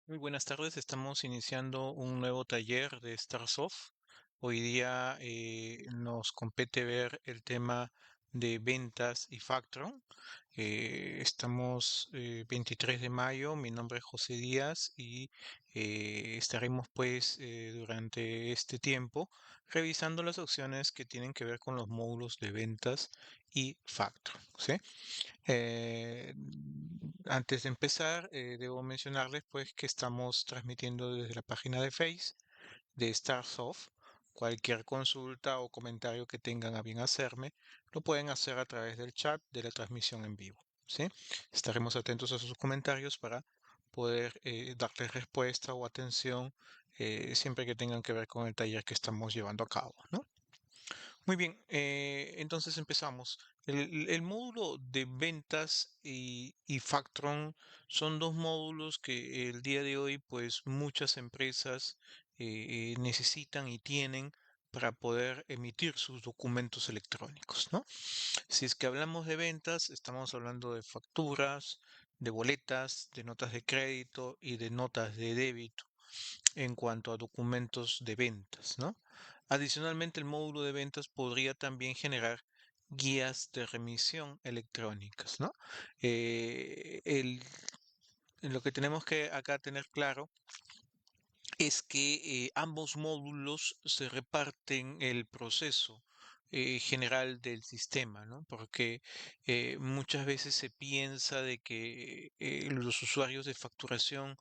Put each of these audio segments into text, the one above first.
Muy buenas tardes, estamos iniciando un nuevo taller de StarSoft. Hoy día nos compete ver el tema de ventas y Factron. Estamos 23 de mayo, mi nombre es José Díaz y estaremos pues durante este tiempo revisando las opciones que tienen que ver con los módulos de ventas y Factron, ¿sí? Antes de empezar, debo mencionarles pues que estamos transmitiendo desde la página de Face de Starsoft. Cualquier consulta o comentario que tengan a bien hacerme, lo pueden hacer a través del chat de la transmisión en vivo, ¿sí? Estaremos atentos a sus comentarios para poder darles respuesta o atención siempre que tengan que ver con el taller que estamos llevando a cabo, ¿no? Muy bien, entonces empezamos. El módulo de ventas y Factron son dos módulos que el día de hoy, pues muchas empresas necesitan y tienen para poder emitir sus documentos electrónicos, ¿no? Si es que hablamos de ventas, estamos hablando de facturas, de boletas, de notas de crédito y de notas de débito en cuanto a documentos de ventas, ¿no? Adicionalmente, el módulo de ventas podría también generar guías de remisión electrónicas, ¿no? Lo que tenemos que acá tener claro es que ambos módulos se reparten el proceso general del sistema, ¿no? Porque muchas veces se piensa de que los usuarios de facturación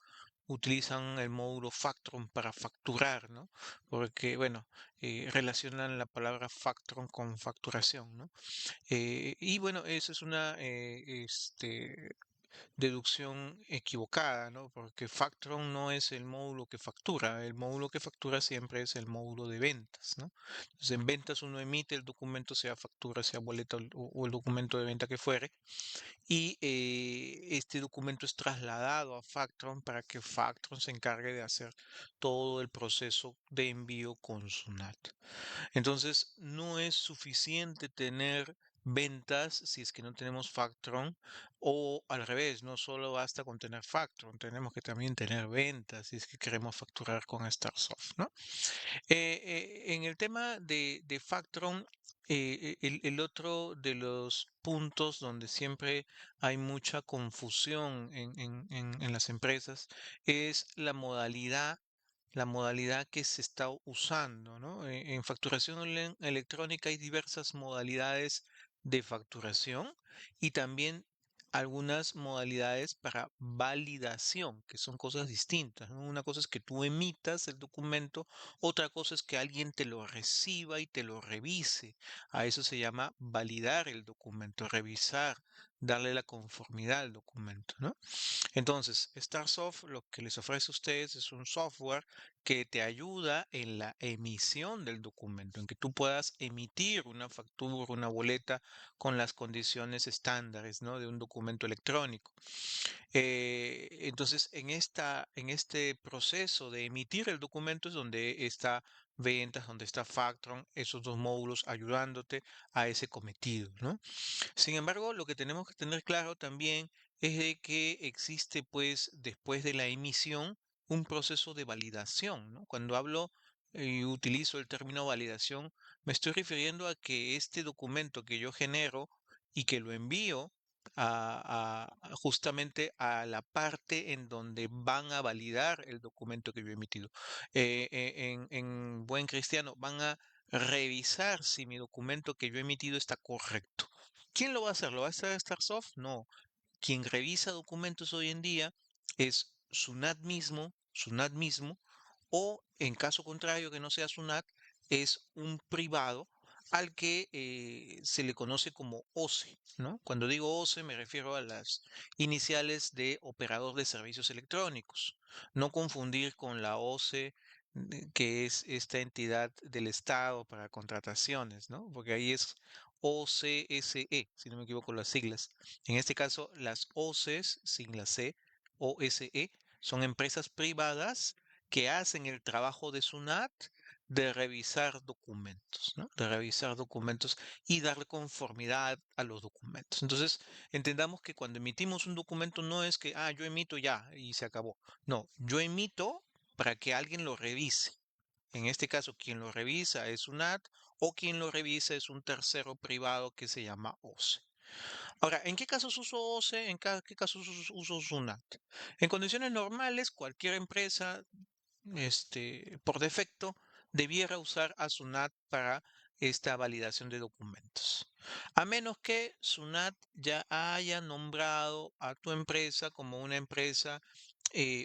utilizan el módulo Factron para facturar, ¿no? Porque, bueno, relacionan la palabra Factron con facturación, ¿no? Y bueno, esa es una deducción equivocada, ¿no? Porque Factron no es el módulo que factura, el módulo que factura siempre es el módulo de ventas, ¿no? Entonces, en ventas uno emite el documento, sea factura, sea boleta o el documento de venta que fuere, y este documento es trasladado a Factron para que Factron se encargue de hacer todo el proceso de envío con SUNAT. Entonces, no es suficiente tener ventas si es que no tenemos Factron, o al revés, no solo basta con tener Factron, tenemos que también tener ventas si es que queremos facturar con Starsoft, ¿no? En el tema de Factron, el otro de los puntos donde siempre hay mucha confusión en las empresas es la modalidad que se está usando, ¿no? En facturación electrónica hay diversas modalidades de facturación y también algunas modalidades para validación, que son cosas distintas, ¿no? Una cosa es que tú emitas el documento, otra cosa es que alguien te lo reciba y te lo revise. A eso se llama validar el documento, revisar, darle la conformidad al documento, ¿no? Entonces, StarSoft lo que les ofrece a ustedes es un software que te ayuda en la emisión del documento, en que tú puedas emitir una factura, una boleta con las condiciones estándares, ¿no? De un documento electrónico. Entonces, en este proceso de emitir el documento es donde está ventas, donde está Factron, esos dos módulos ayudándote a ese cometido, ¿no? Sin embargo, lo que tenemos que tener claro también es de que existe, pues, después de la emisión, un proceso de validación, ¿no? Cuando hablo y utilizo el término validación, me estoy refiriendo a que este documento que yo genero y que lo envío justamente a la parte en donde van a validar el documento que yo he emitido. En buen cristiano, van a revisar si mi documento que yo he emitido está correcto. ¿Quién lo va a hacer? ¿Lo va a hacer StarSoft? No. Quien revisa documentos hoy en día es SUNAT mismo, o en caso contrario que no sea SUNAT, es un privado al que se le conoce como OCE, ¿no? Cuando digo OCE me refiero a las iniciales de operador de servicios electrónicos. No confundir con la OCE, que es esta entidad del Estado para contrataciones, ¿no? Porque ahí es OCSE, si no me equivoco las siglas. En este caso, las OCEs, sin la C, OSE, son empresas privadas que hacen el trabajo de SUNAT, de revisar documentos, ¿no? De revisar documentos y darle conformidad a los documentos. Entonces, entendamos que cuando emitimos un documento no es que, yo emito ya y se acabó. No, yo emito para que alguien lo revise. En este caso, quien lo revisa es SUNAT o quien lo revisa es un tercero privado que se llama OCE. Ahora, ¿en qué casos uso OCE? ¿Qué casos uso SUNAT? En condiciones normales, cualquier empresa por defecto, debiera usar a SUNAT para esta validación de documentos. A menos que SUNAT ya haya nombrado a tu empresa como una empresa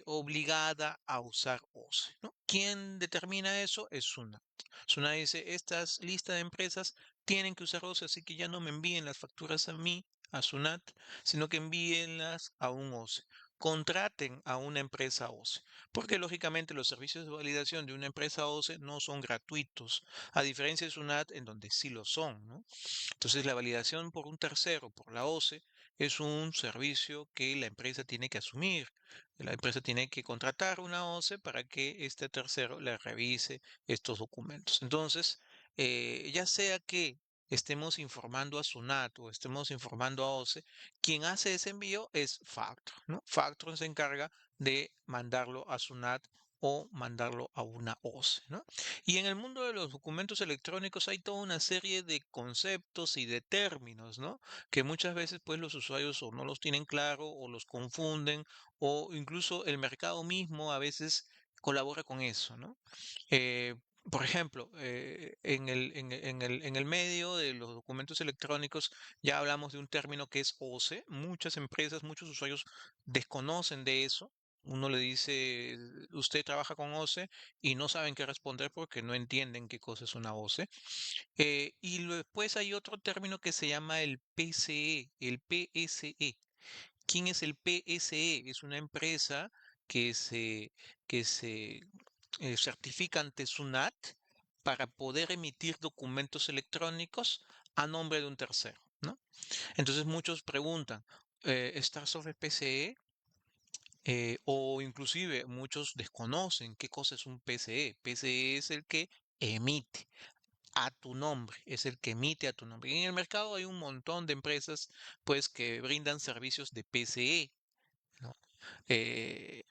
obligada a usar OCE, ¿no? ¿Quién determina eso? Es SUNAT. SUNAT dice, estas listas de empresas tienen que usar OCE, así que ya no me envíen las facturas a mí, a SUNAT, sino que envíenlas a un OCE. Contraten a una empresa OCE. Porque lógicamente los servicios de validación de una empresa OCE no son gratuitos, a diferencia de SUNAT en donde sí lo son, ¿no? Entonces la validación por un tercero, por la OCE, es un servicio que la empresa tiene que asumir. La empresa tiene que contratar una OCE para que este tercero le revise estos documentos. Entonces, ya sea que estemos informando a SUNAT o estemos informando a OCE, quien hace ese envío es Factron, ¿no? Factron se encarga de mandarlo a SUNAT o mandarlo a una OCE, ¿no? Y en el mundo de los documentos electrónicos hay toda una serie de conceptos y de términos, ¿no? Que muchas veces pues los usuarios o no los tienen claro o los confunden o incluso el mercado mismo a veces colabora con eso, ¿no? Eh, por ejemplo, en el medio de los documentos electrónicos ya hablamos de un término que es OCE. Muchas empresas, muchos usuarios desconocen de eso. Uno le dice, usted trabaja con OCE y no saben qué responder porque no entienden qué cosa es una OCE. Después hay otro término que se llama el PCE, el PSE. ¿Quién es el PSE? Es una empresa que se certifica ante SUNAT para poder emitir documentos electrónicos a nombre de un tercero, ¿no? Entonces muchos preguntan, ¿está sobre PCE? O inclusive muchos desconocen qué cosa es un PCE. PCE es el que emite a tu nombre, es el que emite a tu nombre. Y en el mercado hay un montón de empresas pues que brindan servicios de PCE, ¿no? Eh,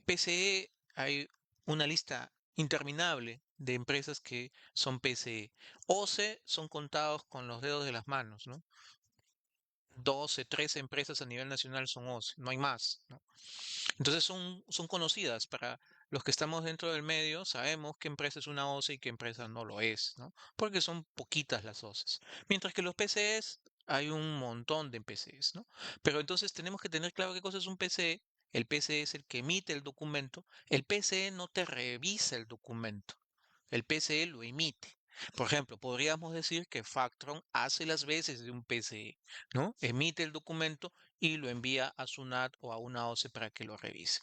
PCE hay una lista interminable de empresas que son PCE. OCE son contados con los dedos de las manos, ¿no? 12, 13 empresas a nivel nacional son OCE, no hay más, ¿no? Entonces son conocidas para los que estamos dentro del medio, sabemos qué empresa es una OCE y qué empresa no lo es, ¿no? Porque son poquitas las OCEs. Mientras que los PCEs, hay un montón de PCEs, ¿no? Pero entonces tenemos que tener claro qué cosa es un PCE. El PCE es el que emite el documento. El PCE no te revisa el documento. El PCE lo emite. Por ejemplo, podríamos decir que Factron hace las veces de un PCE, ¿no? Emite el documento y lo envía a SUNAT o a una OCE para que lo revise.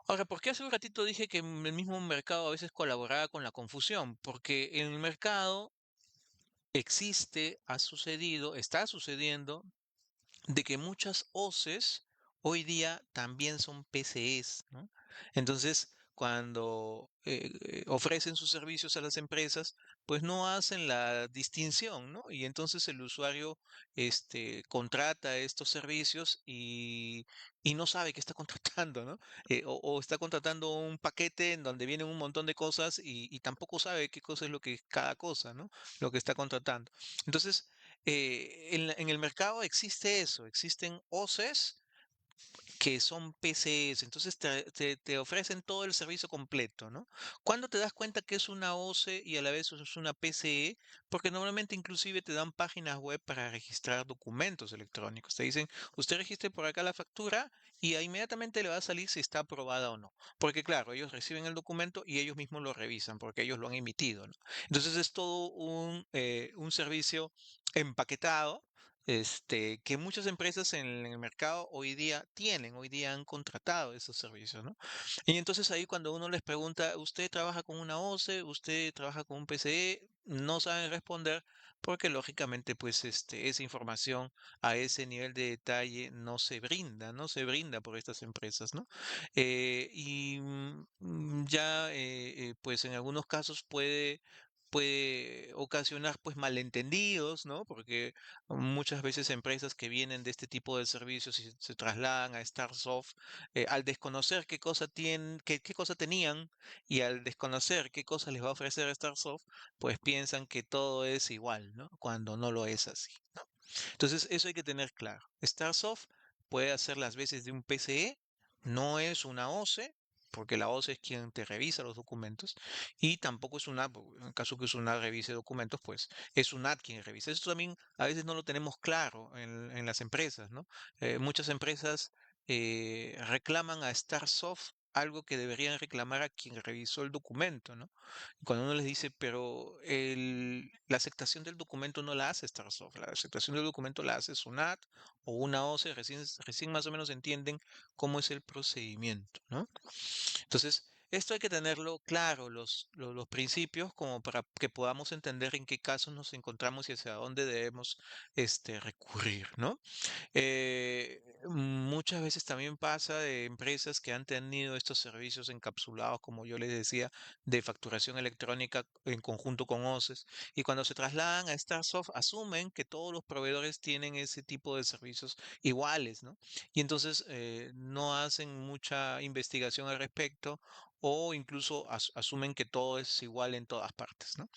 Ahora, ¿por qué hace un ratito dije que el mismo mercado a veces colaboraba con la confusión? Porque en el mercado existe, ha sucedido, está sucediendo de que muchas OCEs hoy día también son PCEs, ¿no? Entonces, cuando ofrecen sus servicios a las empresas, pues no hacen la distinción, ¿no? Y entonces el usuario contrata estos servicios y no sabe qué está contratando, ¿no? O está contratando un paquete en donde vienen un montón de cosas y tampoco sabe qué cosa es lo que es cada cosa, ¿no? Lo que está contratando. Entonces, en el mercado existe eso, existen OCEs que son PCs, entonces te ofrecen todo el servicio completo, ¿no? ¿Cuándo te das cuenta que es una OCE y a la vez es una PCE? Porque normalmente inclusive te dan páginas web para registrar documentos electrónicos. Te dicen, usted registre por acá la factura y inmediatamente le va a salir si está aprobada o no. Porque claro, ellos reciben el documento y ellos mismos lo revisan porque ellos lo han emitido, ¿no? Entonces es todo un servicio empaquetado que muchas empresas en el mercado hoy día han contratado esos servicios, ¿no? Y entonces ahí cuando uno les pregunta, ¿usted trabaja con una OCE? ¿Usted trabaja con un PCE? No saben responder porque lógicamente pues esa información a ese nivel de detalle no se brinda por estas empresas, ¿no? Ya pues en algunos casos puede ocasionar pues malentendidos, ¿no? Porque muchas veces empresas que vienen de este tipo de servicios y se trasladan a StarSoft, al desconocer qué cosa tienen, qué cosa tenían y al desconocer qué cosa les va a ofrecer StarSoft, pues piensan que todo es igual, ¿no? Cuando no lo es así, ¿no? Entonces, eso hay que tener claro. StarSoft puede hacer las veces de un PCE, no es una OCE, porque la OCE es quien te revisa los documentos, y tampoco es una, en el caso que es una revise documentos, pues es un ad quien revisa. Esto también a veces no lo tenemos claro en las empresas, ¿no? Muchas empresas reclaman a StarSoft algo que deberían reclamar a quien revisó el documento, ¿no? Cuando uno les dice, pero la aceptación del documento no la hace StarSoft, la aceptación del documento la hace SUNAT o una OCE, recién más o menos entienden cómo es el procedimiento, ¿no? Entonces, esto hay que tenerlo claro, los principios, como para que podamos entender en qué casos nos encontramos y hacia dónde debemos recurrir, ¿no? Muchas veces también pasa de empresas que han tenido estos servicios encapsulados, como yo les decía, de facturación electrónica en conjunto con OCEs, y cuando se trasladan a StarSoft asumen que todos los proveedores tienen ese tipo de servicios iguales, ¿no? Y entonces no hacen mucha investigación al respecto o incluso asumen que todo es igual en todas partes, ¿no?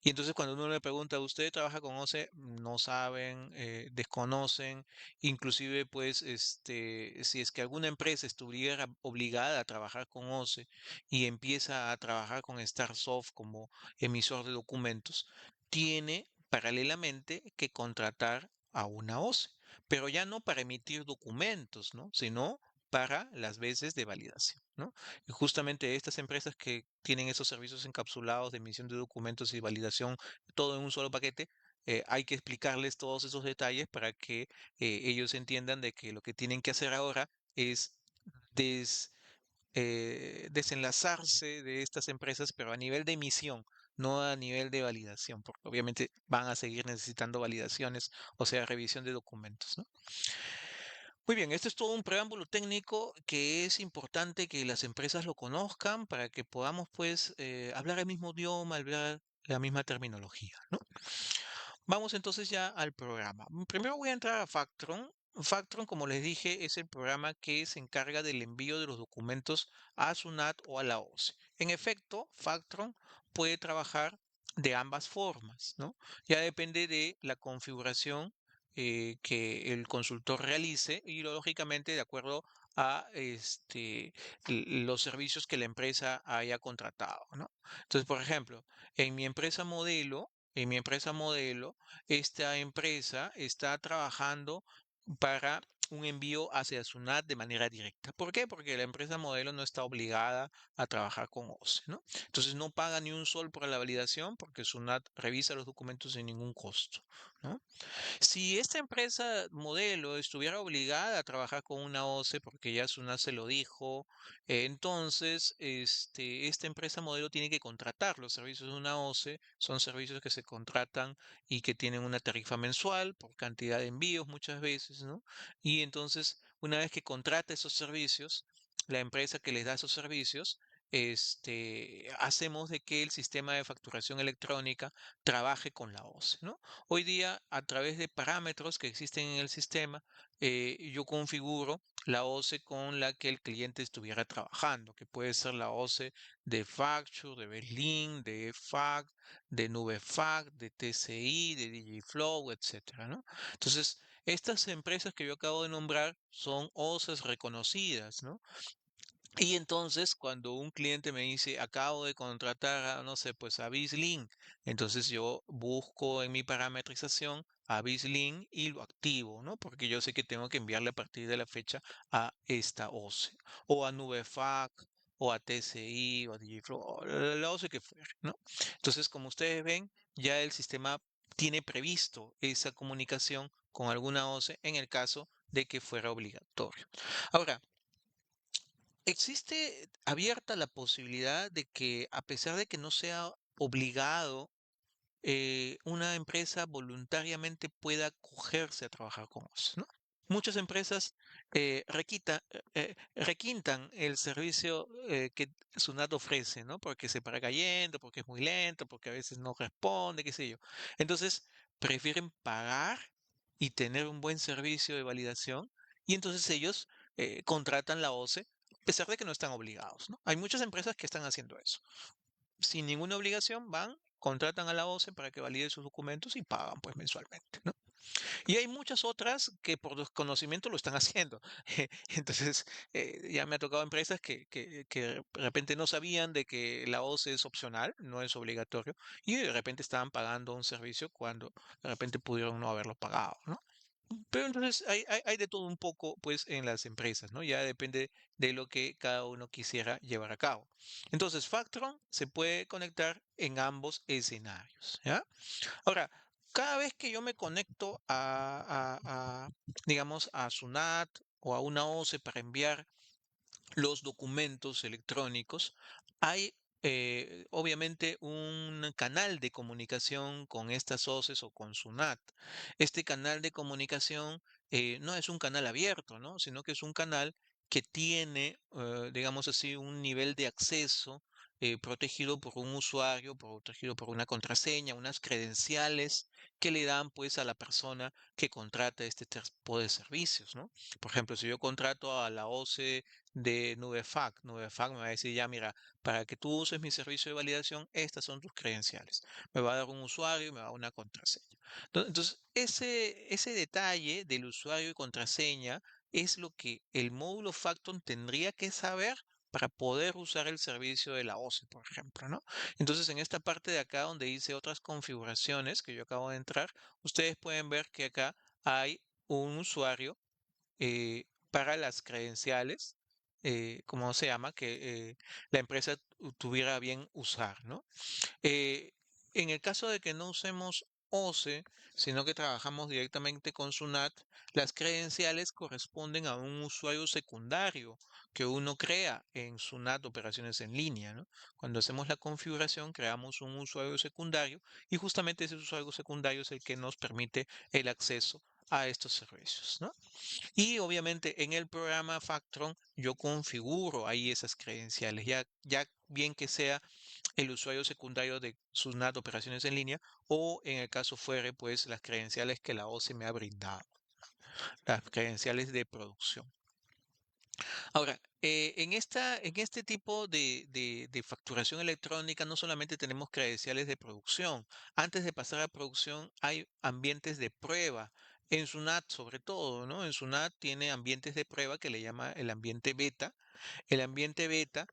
Y entonces cuando uno le pregunta, ¿usted trabaja con OCE? No saben, desconocen, inclusive pues si es que alguna empresa estuviera obligada a trabajar con OCE y empieza a trabajar con StarSoft como emisor de documentos, tiene paralelamente que contratar a una OCE, pero ya no para emitir documentos, ¿no? Sino para las veces de validación, ¿no? Y justamente estas empresas que tienen esos servicios encapsulados de emisión de documentos y validación, todo en un solo paquete, hay que explicarles todos esos detalles para que ellos entiendan de que lo que tienen que hacer ahora es des- desenlazarse de estas empresas, pero a nivel de emisión, no a nivel de validación, porque obviamente van a seguir necesitando validaciones, o sea, revisión de documentos, ¿no? Muy bien, este es todo un preámbulo técnico que es importante que las empresas lo conozcan para que podamos, pues, hablar el mismo idioma, hablar la misma terminología, ¿no? Vamos entonces ya al programa. Primero voy a entrar a Factron. Factron, como les dije, es el programa que se encarga del envío de los documentos a SUNAT o a la OCE. En efecto, Factron puede trabajar de ambas formas, ¿no? Ya depende de la configuración que el consultor realice y lógicamente de acuerdo a los servicios que la empresa haya contratado, ¿no? Entonces, por ejemplo, en mi empresa modelo, esta empresa está trabajando para un envío hacia SUNAT de manera directa. ¿Por qué? Porque la empresa modelo no está obligada a trabajar con OCE, ¿no? Entonces no paga ni un sol por la validación porque SUNAT revisa los documentos sin ningún costo, ¿no? Si esta empresa modelo estuviera obligada a trabajar con una OCE, porque ya Suna se lo dijo, entonces esta empresa modelo tiene que contratar los servicios de una OCE. Son servicios que se contratan y que tienen una tarifa mensual por cantidad de envíos muchas veces, ¿no? Y entonces, una vez que contrata esos servicios, la empresa que les da esos servicios, hacemos de que el sistema de facturación electrónica trabaje con la OCE, ¿no? Hoy día, a través de parámetros que existen en el sistema, yo configuro la OCE con la que el cliente estuviera trabajando, que puede ser la OCE de Facture, de Beslin, de FAC, de NubeFac, de TCI, de Digiflow, etcétera, ¿no? Entonces, estas empresas que yo acabo de nombrar son OCEs reconocidas, ¿no? Y entonces, cuando un cliente me dice, acabo de contratar a, no sé, pues a BizLink, entonces yo busco en mi parametrización a BizLink y lo activo, ¿no? Porque yo sé que tengo que enviarle a partir de la fecha a esta OCE, o a Nubefac, o a TCI, o a Digiflow, o la OCE que fuera, ¿no? Entonces, como ustedes ven, ya el sistema tiene previsto esa comunicación con alguna OCE en el caso de que fuera obligatorio. Ahora, existe abierta la posibilidad de que a pesar de que no sea obligado, una empresa voluntariamente pueda acogerse a trabajar con OS, ¿no? Muchas empresas requintan el servicio que Sunat ofrece, ¿no? Porque se para cayendo, porque es muy lento, porque a veces no responde, qué sé yo. Entonces, prefieren pagar y tener un buen servicio de validación y entonces ellos contratan la OCE a pesar de que no están obligados, ¿no? Hay muchas empresas que están haciendo eso sin ninguna obligación, van, contratan a la OCE para que valide sus documentos y pagan pues mensualmente, ¿no? Y hay muchas otras que por desconocimiento lo están haciendo. Entonces, ya me ha tocado empresas que de repente no sabían de que la OCE es opcional, no es obligatorio, y de repente estaban pagando un servicio cuando de repente pudieron no haberlo pagado, ¿no? Pero entonces hay de todo un poco, pues, en las empresas, ¿no? Ya depende de lo que cada uno quisiera llevar a cabo. Entonces, Factron se puede conectar en ambos escenarios, ¿ya? Ahora, cada vez que yo me conecto digamos, a Sunat o a una OCE para enviar los documentos electrónicos, hay obviamente un canal de comunicación con estas OCEs o con SUNAT. Este canal de comunicación no es un canal abierto, ¿no? Sino que es un canal que tiene, digamos así, un nivel de acceso protegido por un usuario, protegido por una contraseña, unas credenciales que le dan pues a la persona que contrata este tipo de servicios, ¿no? Por ejemplo, si yo contrato a la OCE de Nubefac. Nubefac me va a decir, ya, mira, para que tú uses mi servicio de validación, estas son tus credenciales. Me va a dar un usuario y me va a dar una contraseña. Entonces, ese detalle del usuario y contraseña es lo que el módulo Facton tendría que saber para poder usar el servicio de la OCE, por ejemplo, ¿no? Entonces, en esta parte de acá donde dice otras configuraciones que yo acabo de entrar, ustedes pueden ver que acá hay un usuario para las credenciales, ¿cómo se llama? Que la empresa tuviera a bien usar, ¿no? Eh, en el caso de que no usemos OCE, sino que trabajamos directamente con SUNAT, las credenciales corresponden a un usuario secundario que uno crea en SUNAT Operaciones en Línea, ¿no? Cuando hacemos la configuración, creamos un usuario secundario y justamente ese usuario secundario es el que nos permite el acceso a estos servicios, ¿no? Y obviamente en el programa Factron yo configuro ahí esas credenciales, ya bien que sea el usuario secundario de SUNAT operaciones en línea o en el caso fuere pues las credenciales que la OCE me ha brindado, las credenciales de producción. Ahora, en este tipo de facturación electrónica no solamente tenemos credenciales de producción. Antes de pasar a producción hay ambientes de prueba. En SUNAT sobre todo, ¿no? En SUNAT tiene ambientes de prueba que le llama el ambiente beta. El ambiente beta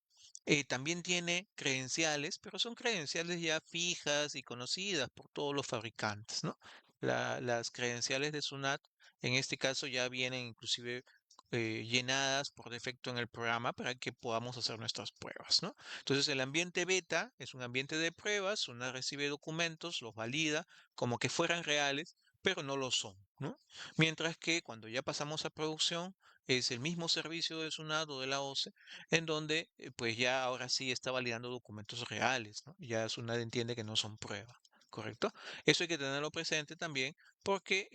también tiene credenciales, pero son credenciales ya fijas y conocidas por todos los fabricantes, ¿no? Las credenciales de SUNAT en este caso ya vienen inclusive llenadas por defecto en el programa para que podamos hacer nuestras pruebas, ¿no? Entonces el ambiente beta es un ambiente de pruebas, una recibe documentos, los valida como que fueran reales, pero no lo son, ¿no? Mientras que cuando ya pasamos a producción es el mismo servicio de SUNAT o de la OCE en donde pues ya ahora sí está validando documentos reales, ¿no? Ya SUNAT entiende que no son pruebas. ¿Correcto? Eso hay que tenerlo presente también porque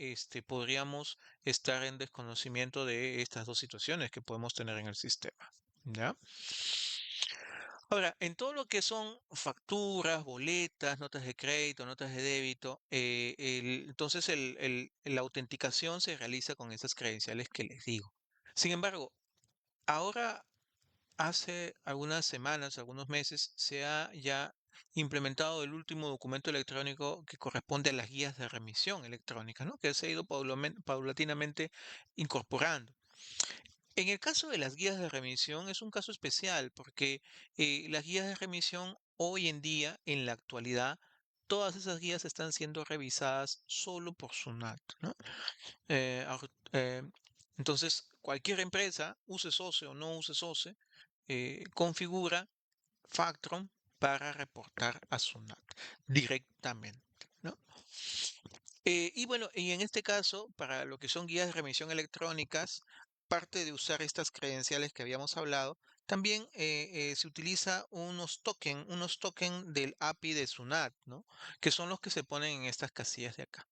podríamos estar en desconocimiento de estas dos situaciones que podemos tener en el sistema. ¿Ya? Ahora, en todo lo que son facturas, boletas, notas de crédito, notas de débito, entonces la autenticación se realiza con esas credenciales que les digo. Sin embargo, ahora hace algunas semanas, algunos meses, se ha ya implementado el último documento electrónico que corresponde a las guías de remisión electrónica, ¿no? Que se ha ido paulatinamente incorporando. En el caso de las guías de remisión es un caso especial porque las guías de remisión hoy en día, en la actualidad, todas esas guías están siendo revisadas solo por SUNAT, ¿no? Eh, entonces, cualquier empresa, use SOCE o no use SOCE, configura Factron para reportar a SUNAT directamente, ¿no? Y bueno, y en este caso, para lo que son guías de remisión electrónicas, parte de usar estas credenciales que habíamos hablado, también se utiliza unos token del API de Sunat, ¿no? Que son los que se ponen en estas casillas de acá.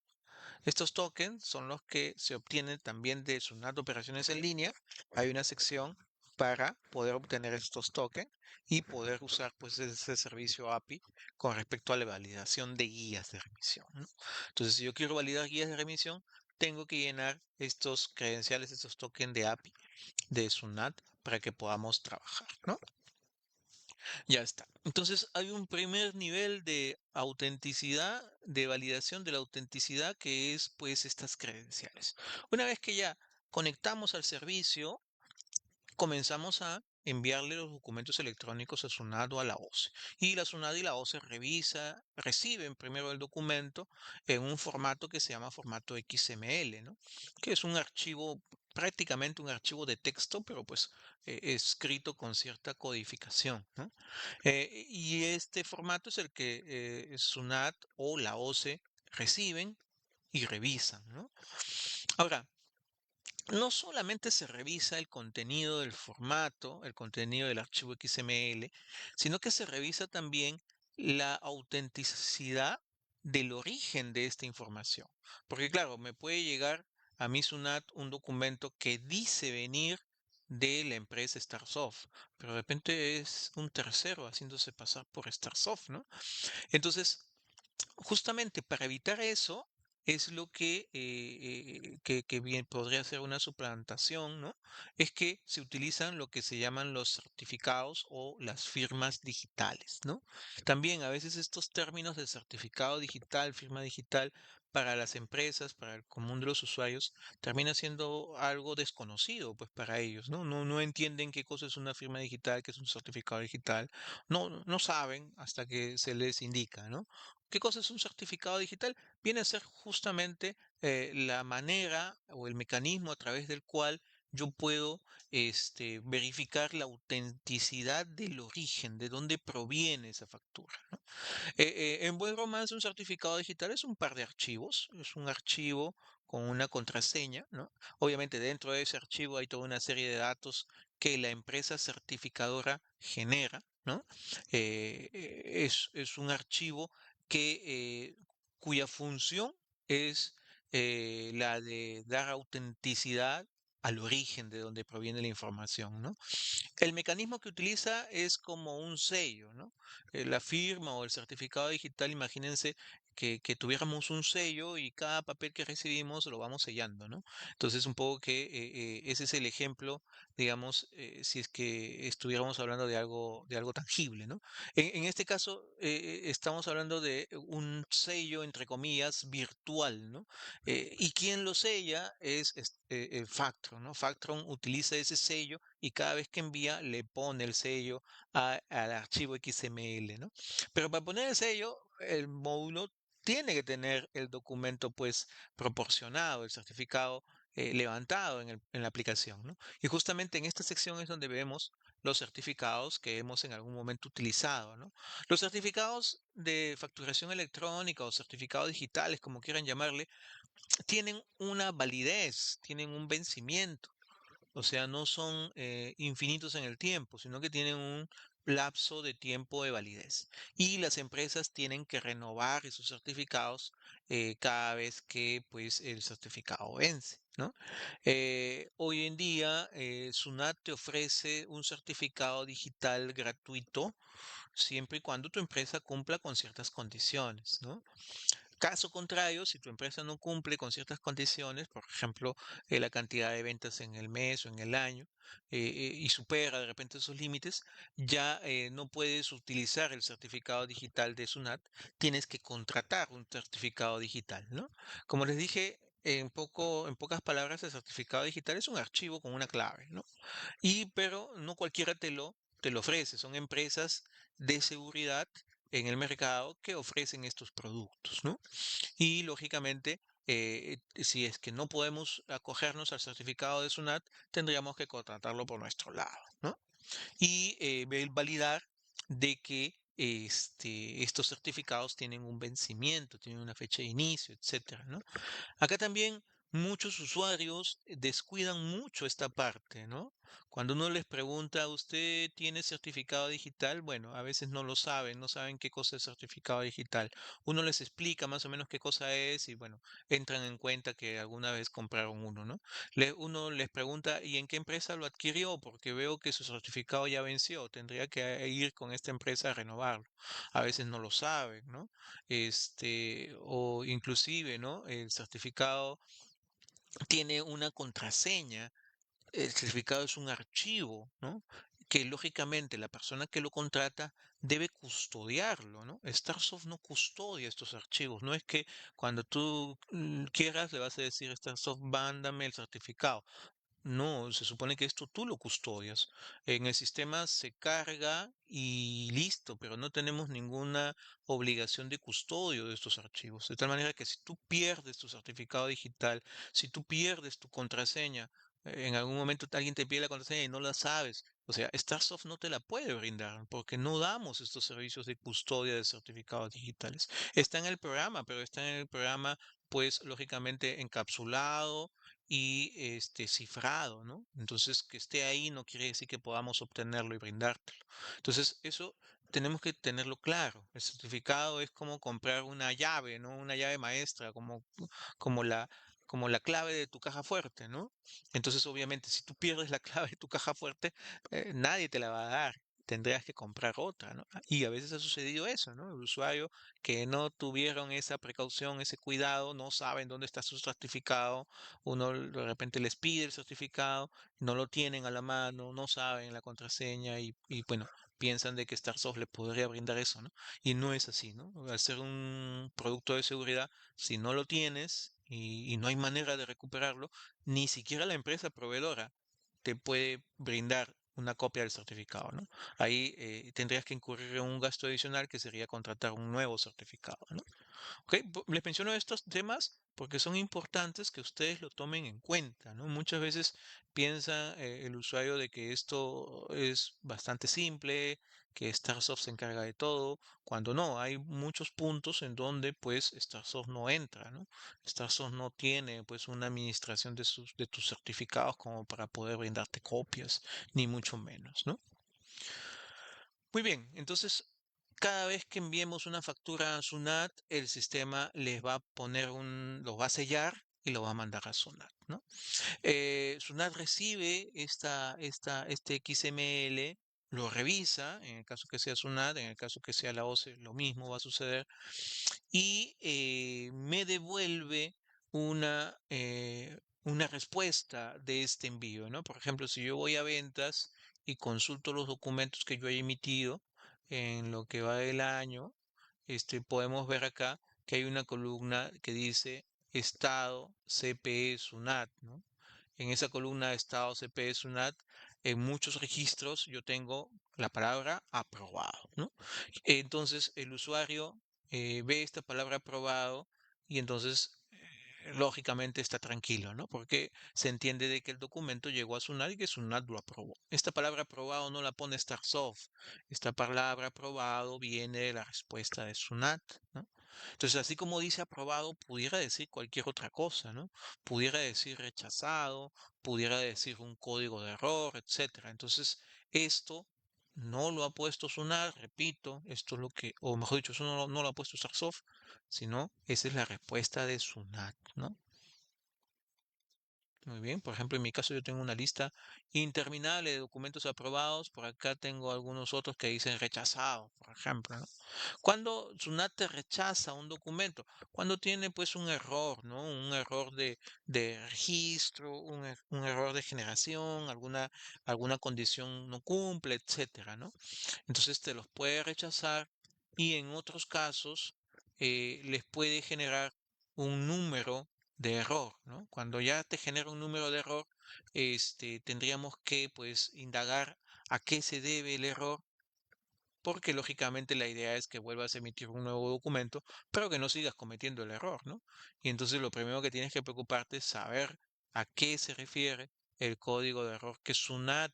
Estos tokens son los que se obtienen también de Sunat Operaciones en línea. Hay una sección para poder obtener estos tokens y poder usar pues ese servicio API con respecto a la validación de guías de remisión, ¿no? Entonces, si yo quiero validar guías de remisión, tengo que llenar estos credenciales, estos tokens de API de Sunat para que podamos trabajar, ¿no? Ya está. Entonces hay un primer nivel de autenticidad, de validación de la autenticidad, que es pues estas credenciales. Una vez que ya conectamos al servicio, comenzamos a enviarle los documentos electrónicos a SUNAT o a la OCE. Y la SUNAT y la OCE reciben primero el documento en un formato que se llama formato XML, ¿no? Que es un archivo, prácticamente un archivo de texto, pero pues escrito con cierta codificación, ¿no? Y este formato es el que SUNAT o la OCE reciben y revisan, ¿no? Ahora, no solamente se revisa el contenido del formato, el contenido del archivo XML, sino que se revisa también la autenticidad del origen de esta información. Porque claro, me puede llegar a mi SUNAT un documento que dice venir de la empresa Starsoft, pero de repente es un tercero haciéndose pasar por Starsoft, ¿no? Entonces, justamente para evitar eso es lo que bien podría ser una suplantación, ¿no? Es que se utilizan lo que se llaman los certificados o las firmas digitales, ¿no? También a veces estos términos de certificado digital, firma digital, para las empresas, para el común de los usuarios, termina siendo algo desconocido, pues para ellos, ¿no? No entienden qué cosa es una firma digital, qué es un certificado digital, no saben hasta que se les indica, ¿no? ¿Qué cosa es un certificado digital? Viene a ser justamente la manera o el mecanismo a través del cual yo puedo verificar la autenticidad del origen, de dónde proviene esa factura, ¿no? En buen romance, un certificado digital es un par de archivos, es un archivo con una contraseña, ¿no? Obviamente dentro de ese archivo hay toda una serie de datos que la empresa certificadora genera, ¿no? Es un archivo que, cuya función es la de dar autenticidad al origen de donde proviene la información, ¿no? El mecanismo que utiliza es como un sello, ¿no? La firma o el certificado digital, imagínense que tuviéramos un sello y cada papel que recibimos lo vamos sellando, ¿no? Entonces, un poco que ese es el ejemplo, digamos, si es que estuviéramos hablando de algo tangible, ¿no? En este caso, estamos hablando de un sello, entre comillas, virtual, ¿no? Y quien lo sella es Factron, ¿no? Factron utiliza ese sello y cada vez que envía le pone el sello al archivo XML, ¿no? Pero para poner el sello, el módulo tiene que tener el documento pues proporcionado, el certificado levantado en la aplicación, ¿no? Y justamente en esta sección es donde vemos los certificados que hemos en algún momento utilizado, ¿no? Los certificados de facturación electrónica o certificados digitales, como quieran llamarle, tienen una validez, tienen un vencimiento. O sea, no son infinitos en el tiempo, sino que tienen un lapso de tiempo de validez. Y las empresas tienen que renovar esos certificados cada vez que pues, el certificado vence, ¿no? Hoy en día, SUNAT te ofrece un certificado digital gratuito siempre y cuando tu empresa cumpla con ciertas condiciones, ¿no? Caso contrario, si tu empresa no cumple con ciertas condiciones, por ejemplo, la cantidad de ventas en el mes o en el año, y supera de repente esos límites, ya no puedes utilizar el certificado digital de SUNAT, tienes que contratar un certificado digital, ¿no? Como les dije, en pocas palabras, el certificado digital es un archivo con una clave, ¿no? Pero no cualquiera te lo ofrece. Son empresas de seguridad en el mercado que ofrecen estos productos, ¿no? Y lógicamente, si es que no podemos acogernos al certificado de SUNAT, tendríamos que contratarlo por nuestro lado, ¿no? Y validar de que estos certificados tienen un vencimiento, tienen una fecha de inicio, etcétera, ¿no? Acá también muchos usuarios descuidan mucho esta parte, ¿no? Cuando uno les pregunta, ¿usted tiene certificado digital? Bueno, a veces no lo saben, no saben qué cosa es certificado digital. Uno les explica más o menos qué cosa es y bueno, entran en cuenta que alguna vez compraron uno, ¿no? Uno les pregunta, ¿y en qué empresa lo adquirió? Porque veo que su certificado ya venció, tendría que ir con esta empresa a renovarlo. A veces no lo saben, ¿no? O inclusive, ¿no? El certificado tiene una contraseña. El certificado es un archivo, ¿no? Que lógicamente la persona que lo contrata debe custodiarlo, ¿no? Starsoft no custodia estos archivos. No es que cuando tú quieras le vas a decir a Starsoft, mándame el certificado. No, se supone que esto tú lo custodias. En el sistema se carga y listo, pero no tenemos ninguna obligación de custodio de estos archivos. De tal manera que si tú pierdes tu certificado digital, si tú pierdes tu contraseña, en algún momento alguien te pide la contraseña y no la sabes. O sea, Starsoft no te la puede brindar porque no damos estos servicios de custodia de certificados digitales. Está en el programa, pero está en el programa, pues, lógicamente encapsulado y cifrado, ¿no? Entonces, que esté ahí no quiere decir que podamos obtenerlo y brindártelo. Entonces, eso tenemos que tenerlo claro. El certificado es como comprar una llave, ¿no? Una llave maestra, como la, como la clave de tu caja fuerte, ¿no? Entonces, obviamente, si tú pierdes la clave de tu caja fuerte, nadie te la va a dar. Tendrías que comprar otra, ¿no? Y a veces ha sucedido eso, ¿no? El usuario que no tuvieron esa precaución, ese cuidado, no saben dónde está su certificado, uno de repente les pide el certificado, no lo tienen a la mano, no saben la contraseña y bueno, piensan de que Starsoft le podría brindar eso, ¿no? Y no es así, ¿no? Al ser un producto de seguridad, si no lo tienes y no hay manera de recuperarlo, ni siquiera la empresa proveedora te puede brindar una copia del certificado, ¿no? Ahí tendrías que incurrir en un gasto adicional que sería contratar un nuevo certificado, ¿no? Ok, les menciono estos temas porque son importantes que ustedes lo tomen en cuenta, ¿no? Muchas veces piensa el usuario de que esto es bastante simple, que Starsoft se encarga de todo, cuando no, hay muchos puntos en donde pues Starsoft no entra, ¿no? Starsoft no tiene pues una administración de tus certificados como para poder brindarte copias, ni mucho menos, ¿no? Muy bien, entonces cada vez que enviemos una factura a SUNAT, el sistema les va a poner lo va a sellar y lo va a mandar a SUNAT, ¿no? SUNAT recibe este XML, lo revisa, en el caso que sea SUNAT, en el caso que sea la OCE, lo mismo va a suceder, y me devuelve una respuesta de este envío, ¿no? Por ejemplo, si yo voy a ventas y consulto los documentos que yo he emitido en lo que va del año, podemos ver acá que hay una columna que dice Estado CPE SUNAT, ¿no? En esa columna de Estado CPE SUNAT, en muchos registros yo tengo la palabra aprobado, ¿no? Entonces el usuario ve esta palabra aprobado y entonces lógicamente está tranquilo, ¿no? Porque se entiende de que el documento llegó a SUNAT y que SUNAT lo aprobó. Esta palabra aprobado no la pone Starsoft. Esta palabra aprobado viene de la respuesta de SUNAT, ¿no? Entonces, así como dice aprobado, pudiera decir cualquier otra cosa, ¿no? Pudiera decir rechazado, pudiera decir un código de error, etcétera. Entonces, esto no lo ha puesto SUNAT, repito, esto es lo que, o mejor dicho, eso no lo ha puesto Starsoft, sino esa es la respuesta de SUNAT, ¿no? Muy bien, por ejemplo, en mi caso yo tengo una lista interminable de documentos aprobados, por acá tengo algunos otros que dicen rechazado, por ejemplo, ¿no? Cuando SUNAT te rechaza un documento, cuando tiene pues un error, ¿no? Un error de registro, un error de generación, alguna condición no cumple, etcétera, ¿no? Entonces te los puede rechazar y en otros casos les puede generar un número de error, ¿no? Cuando ya te genera un número de error, tendríamos que pues indagar a qué se debe el error, porque lógicamente la idea es que vuelvas a emitir un nuevo documento, pero que no sigas cometiendo el error, ¿no? Y entonces lo primero que tienes que preocuparte es saber a qué se refiere el código de error que SUNAT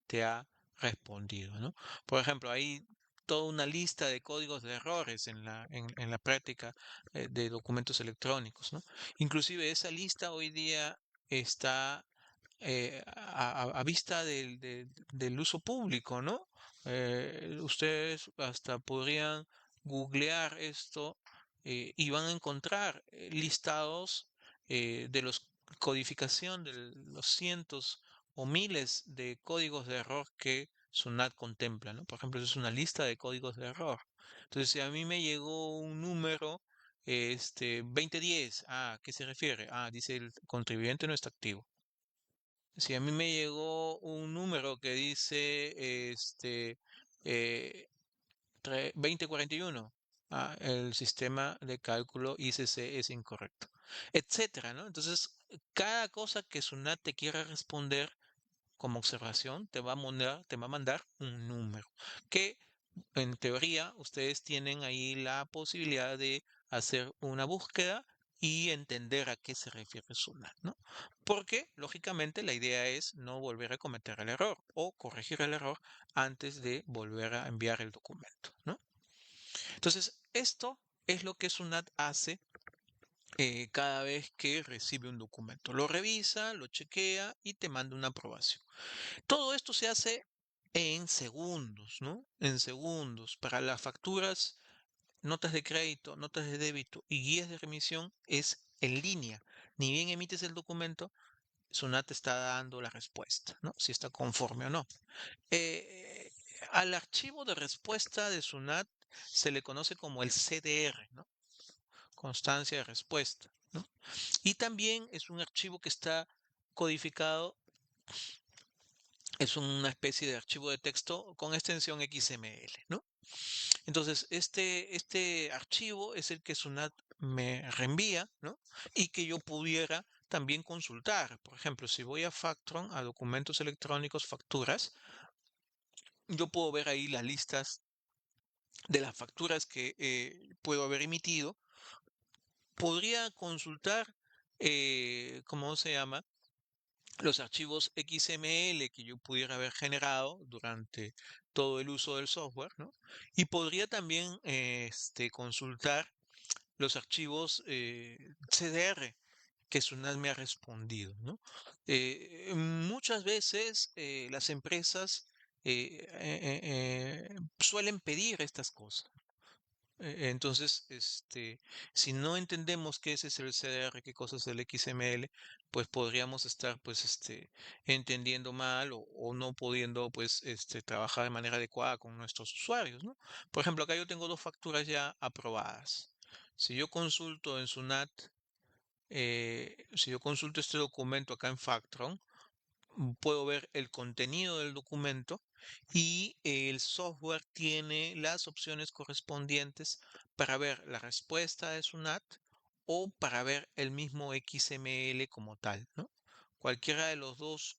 te ha respondido, ¿no? Por ejemplo, ahí toda una lista de códigos de errores en la práctica de documentos electrónicos, ¿no? Inclusive esa lista hoy día está a vista del uso público, ¿no? Ustedes hasta podrían googlear esto y van a encontrar listados de los codificación de los cientos o miles de códigos de error que SUNAT contempla, ¿no? Por ejemplo, eso es una lista de códigos de error. Entonces, si a mí me llegó un número, 2010, ¿a qué se refiere? Ah, dice el contribuyente no está activo. Si a mí me llegó un número que dice, eh, 2041, el sistema de cálculo ICC es incorrecto, etcétera, ¿no? Entonces, cada cosa que SUNAT te quiera responder como observación, te va a mandar un número, que en teoría ustedes tienen ahí la posibilidad de hacer una búsqueda y entender a qué se refiere SUNAT, ¿no? Porque, lógicamente, la idea es no volver a cometer el error o corregir el error antes de volver a enviar el documento, ¿no? Entonces, esto es lo que SUNAT hace cada vez que recibe un documento. Lo revisa, lo chequea y te manda una aprobación. Todo esto se hace en segundos, ¿no? En segundos. Para las facturas, notas de crédito, notas de débito y guías de remisión es en línea. Ni bien emites el documento, SUNAT te está dando la respuesta, ¿no? Si está conforme o no. Eh, Al archivo de respuesta de SUNAT se le conoce como el CDR, ¿no? Constancia de respuesta, ¿no? Y también es un archivo que está codificado, es una especie de archivo de texto con extensión XML, ¿no? Entonces, este archivo es el que SUNAT me reenvía, ¿no? Y que yo pudiera también consultar. Por ejemplo, si voy a Factron, a documentos electrónicos, facturas, yo puedo ver ahí las listas de las facturas que puedo haber emitido. Podría consultar, ¿cómo se llama? Los archivos XML que yo pudiera haber generado durante todo el uso del software, ¿no? Y podría también consultar los archivos CDR que Sunat me ha respondido, ¿no? Muchas veces las empresas suelen pedir estas cosas. Entonces, si no entendemos qué es el CDR, qué cosa es el XML, pues podríamos estar, pues, entendiendo mal o no pudiendo, pues, trabajar de manera adecuada con nuestros usuarios, ¿no? Por ejemplo, acá yo tengo dos facturas ya aprobadas. Si yo consulto en SUNAT, si yo consulto este documento acá en Factron, puedo ver el contenido del documento y el software tiene las opciones correspondientes para ver la respuesta de SUNAT o para ver el mismo XML como tal, ¿no? Cualquiera de los dos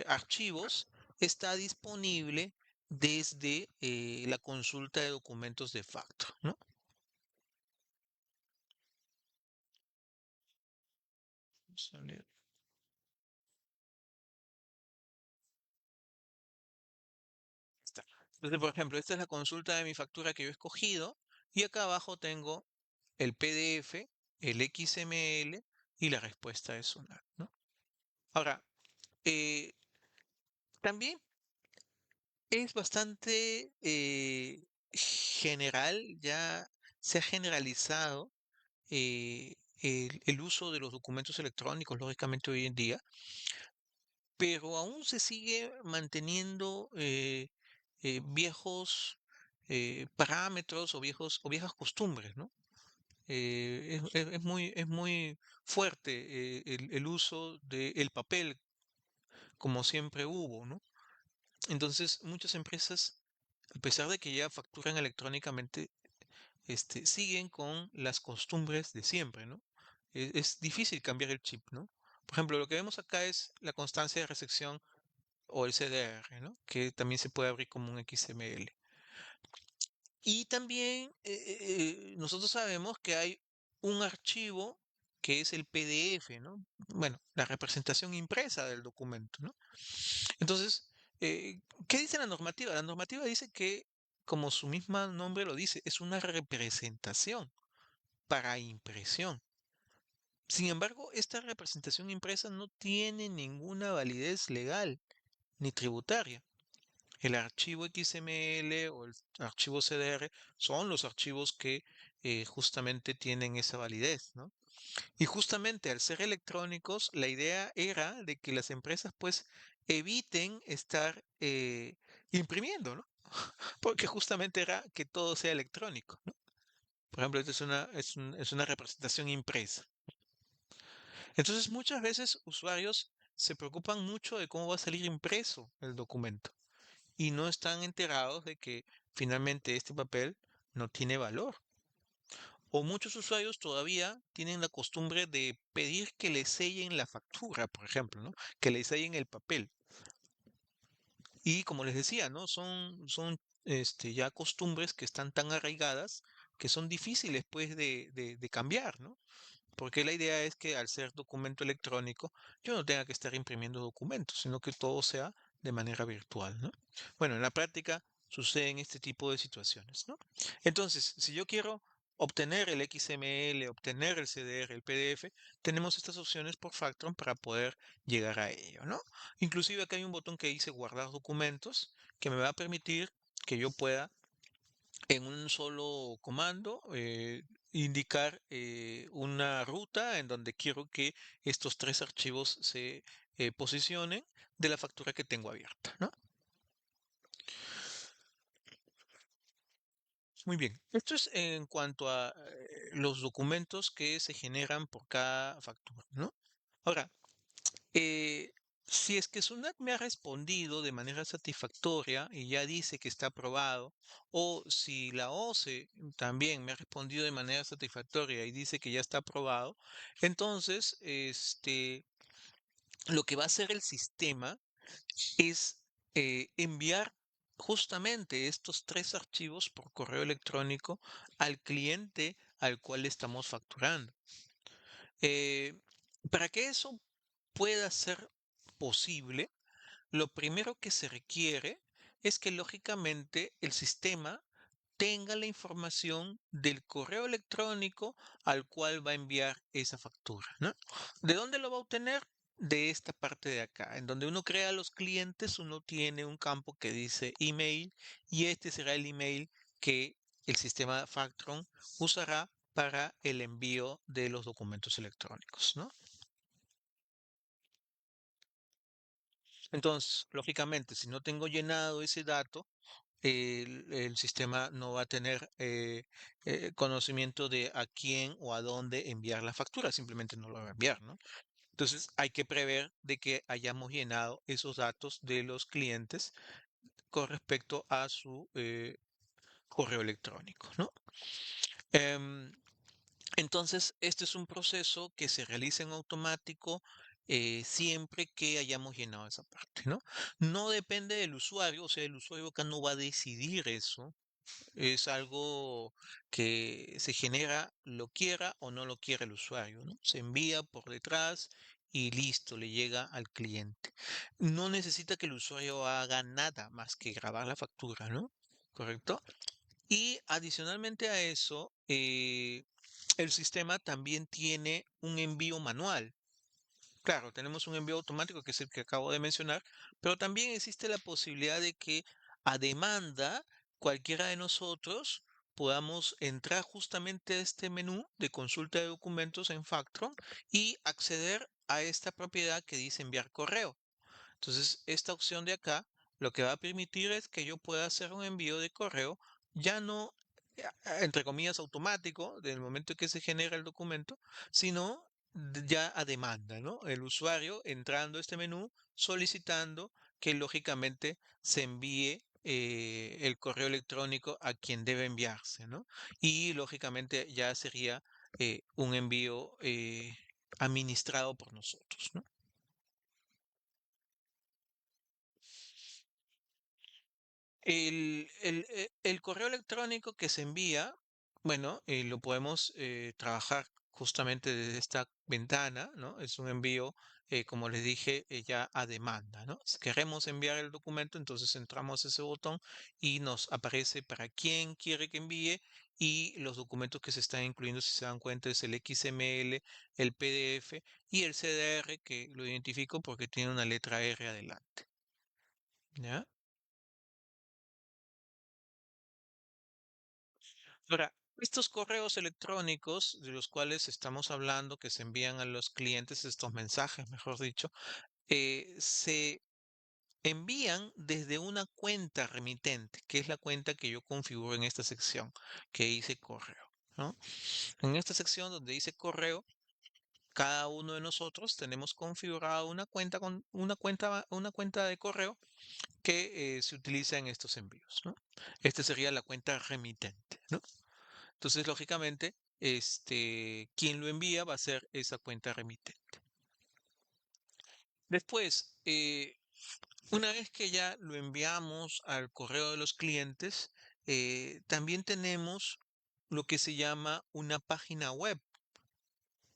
archivos está disponible desde la consulta de documentos de facto, ¿no? Salir. Está. Entonces, por ejemplo, esta es la consulta de mi factura que yo he escogido y acá abajo tengo el PDF, el XML y la respuesta de SUNAT, ¿no? Ahora, eh, también es bastante general, ya se ha generalizado el uso de los documentos electrónicos, lógicamente hoy en día, pero aún se sigue manteniendo viejos parámetros o viejas costumbres, ¿no? Es muy fuerte el uso del papel, como siempre hubo, ¿no? Entonces, muchas empresas, a pesar de que ya facturan electrónicamente, siguen con las costumbres de siempre, ¿no? Es difícil cambiar el chip, ¿no? Por ejemplo, lo que vemos acá es la constancia de recepción o el CDR, ¿no? Que también se puede abrir como un XML. Y también nosotros sabemos que hay un archivo que es el PDF, ¿no? Bueno, la representación impresa del documento, ¿no? Entonces, ¿qué dice la normativa? La normativa dice que como su mismo nombre lo dice, es una representación para impresión. Sin embargo, esta representación impresa no tiene ninguna validez legal ni tributaria. El archivo XML o el archivo CDR son los archivos que justamente tienen esa validez, ¿no? Y justamente al ser electrónicos, la idea era de que las empresas pues eviten estar imprimiendo, ¿no? Porque justamente era que todo sea electrónico, ¿no? Por ejemplo, esto es una representación impresa. Entonces, muchas veces usuarios se preocupan mucho de cómo va a salir impreso el documento y no están enterados de que finalmente este papel no tiene valor. O muchos usuarios todavía tienen la costumbre de pedir que le sellen la factura, por ejemplo, ¿no? Que le sellen el papel. Y como les decía, ¿no? Son ya costumbres que están tan arraigadas que son difíciles, pues, de cambiar, ¿no? Porque la idea es que al ser documento electrónico, yo no tenga que estar imprimiendo documentos, sino que todo sea de manera virtual, ¿no? Bueno, en la práctica suceden este tipo de situaciones, ¿no? Entonces, si yo quiero obtener el XML, obtener el CDR, el PDF, tenemos estas opciones por Factron para poder llegar a ello, ¿no? Inclusive acá hay un botón que dice guardar documentos, que me va a permitir que yo pueda en un solo comando indicar una ruta en donde quiero que estos tres archivos se posicionen de la factura que tengo abierta, ¿no? Muy bien. Esto es en cuanto a los documentos que se generan por cada factura, ¿no? Ahora, eh, si es que Sunat me ha respondido de manera satisfactoria y ya dice que está aprobado, o si la OCE también me ha respondido de manera satisfactoria y dice que ya está aprobado, entonces, lo que va a hacer el sistema es enviar justamente estos tres archivos por correo electrónico al cliente al cual estamos facturando. Eh, para que eso pueda ser posible, lo primero que se requiere es que lógicamente el sistema tenga la información del correo electrónico al cual va a enviar esa factura, ¿no? ¿De dónde lo va a obtener? De esta parte de acá, en donde uno crea los clientes, uno tiene un campo que dice email y este será el email que el sistema Factron usará para el envío de los documentos electrónicos, ¿no? Entonces, lógicamente, si no tengo llenado ese dato, el sistema no va a tener conocimiento de a quién o a dónde enviar la factura, simplemente no lo va a enviar, ¿no? Entonces hay que prever de que hayamos llenado esos datos de los clientes con respecto a su correo electrónico, ¿no? Em, entonces, este es un proceso que se realiza en automático siempre que hayamos llenado esa parte, ¿no? No depende del usuario, o sea, el usuario acá no va a decidir eso, es algo que se genera, lo quiera o no lo quiera el usuario, ¿no? Se envía por detrás y listo, le llega al cliente. No necesita que el usuario haga nada más que grabar la factura, ¿no? ¿Correcto? Y adicionalmente a eso, el sistema también tiene un envío manual. Claro, tenemos un envío automático que es el que acabo de mencionar, pero también existe la posibilidad de que a demanda cualquiera de nosotros podamos entrar justamente a este menú de consulta de documentos en Factron y acceder a esta propiedad que dice enviar correo. Entonces, esta opción de acá lo que va a permitir es que yo pueda hacer un envío de correo, ya no, entre comillas, automático, del momento que se genera el documento, sino ya a demanda, ¿no? El usuario entrando a este menú, solicitando que lógicamente se envíe el correo electrónico a quien debe enviarse, ¿no? Y lógicamente ya sería un envío administrado por nosotros, ¿no? El correo electrónico que se envía, bueno, lo podemos trabajar justamente desde esta ventana, ¿no? Es un envío, como les dije, ya a demanda, ¿no? Si queremos enviar el documento, entonces entramos a ese botón y nos aparece para quién quiere que envíe y los documentos que se están incluyendo, si se dan cuenta, es el XML, el PDF y el CDR, que lo identifico porque tiene una letra R adelante, ¿ya? Ahora, estos correos electrónicos de los cuales estamos hablando, que se envían a los clientes, estos mensajes, mejor dicho, se envían desde una cuenta remitente, que es la cuenta que yo configuro en esta sección, que dice correo, ¿no? En esta sección donde dice correo, cada uno de nosotros tenemos configurada una cuenta una cuenta de correo que se utiliza en estos envíos, ¿no? Esta sería la cuenta remitente, ¿no? Entonces, lógicamente, quien lo envía va a ser esa cuenta remitente. Después, una vez que ya lo enviamos al correo de los clientes, también tenemos lo que se llama una página web,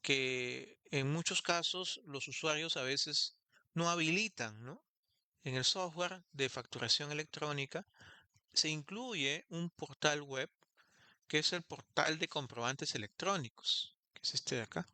que en muchos casos los usuarios a veces no habilitan, ¿no? En el software de facturación electrónica se incluye un portal web que es el portal de comprobantes electrónicos, que es este de acá.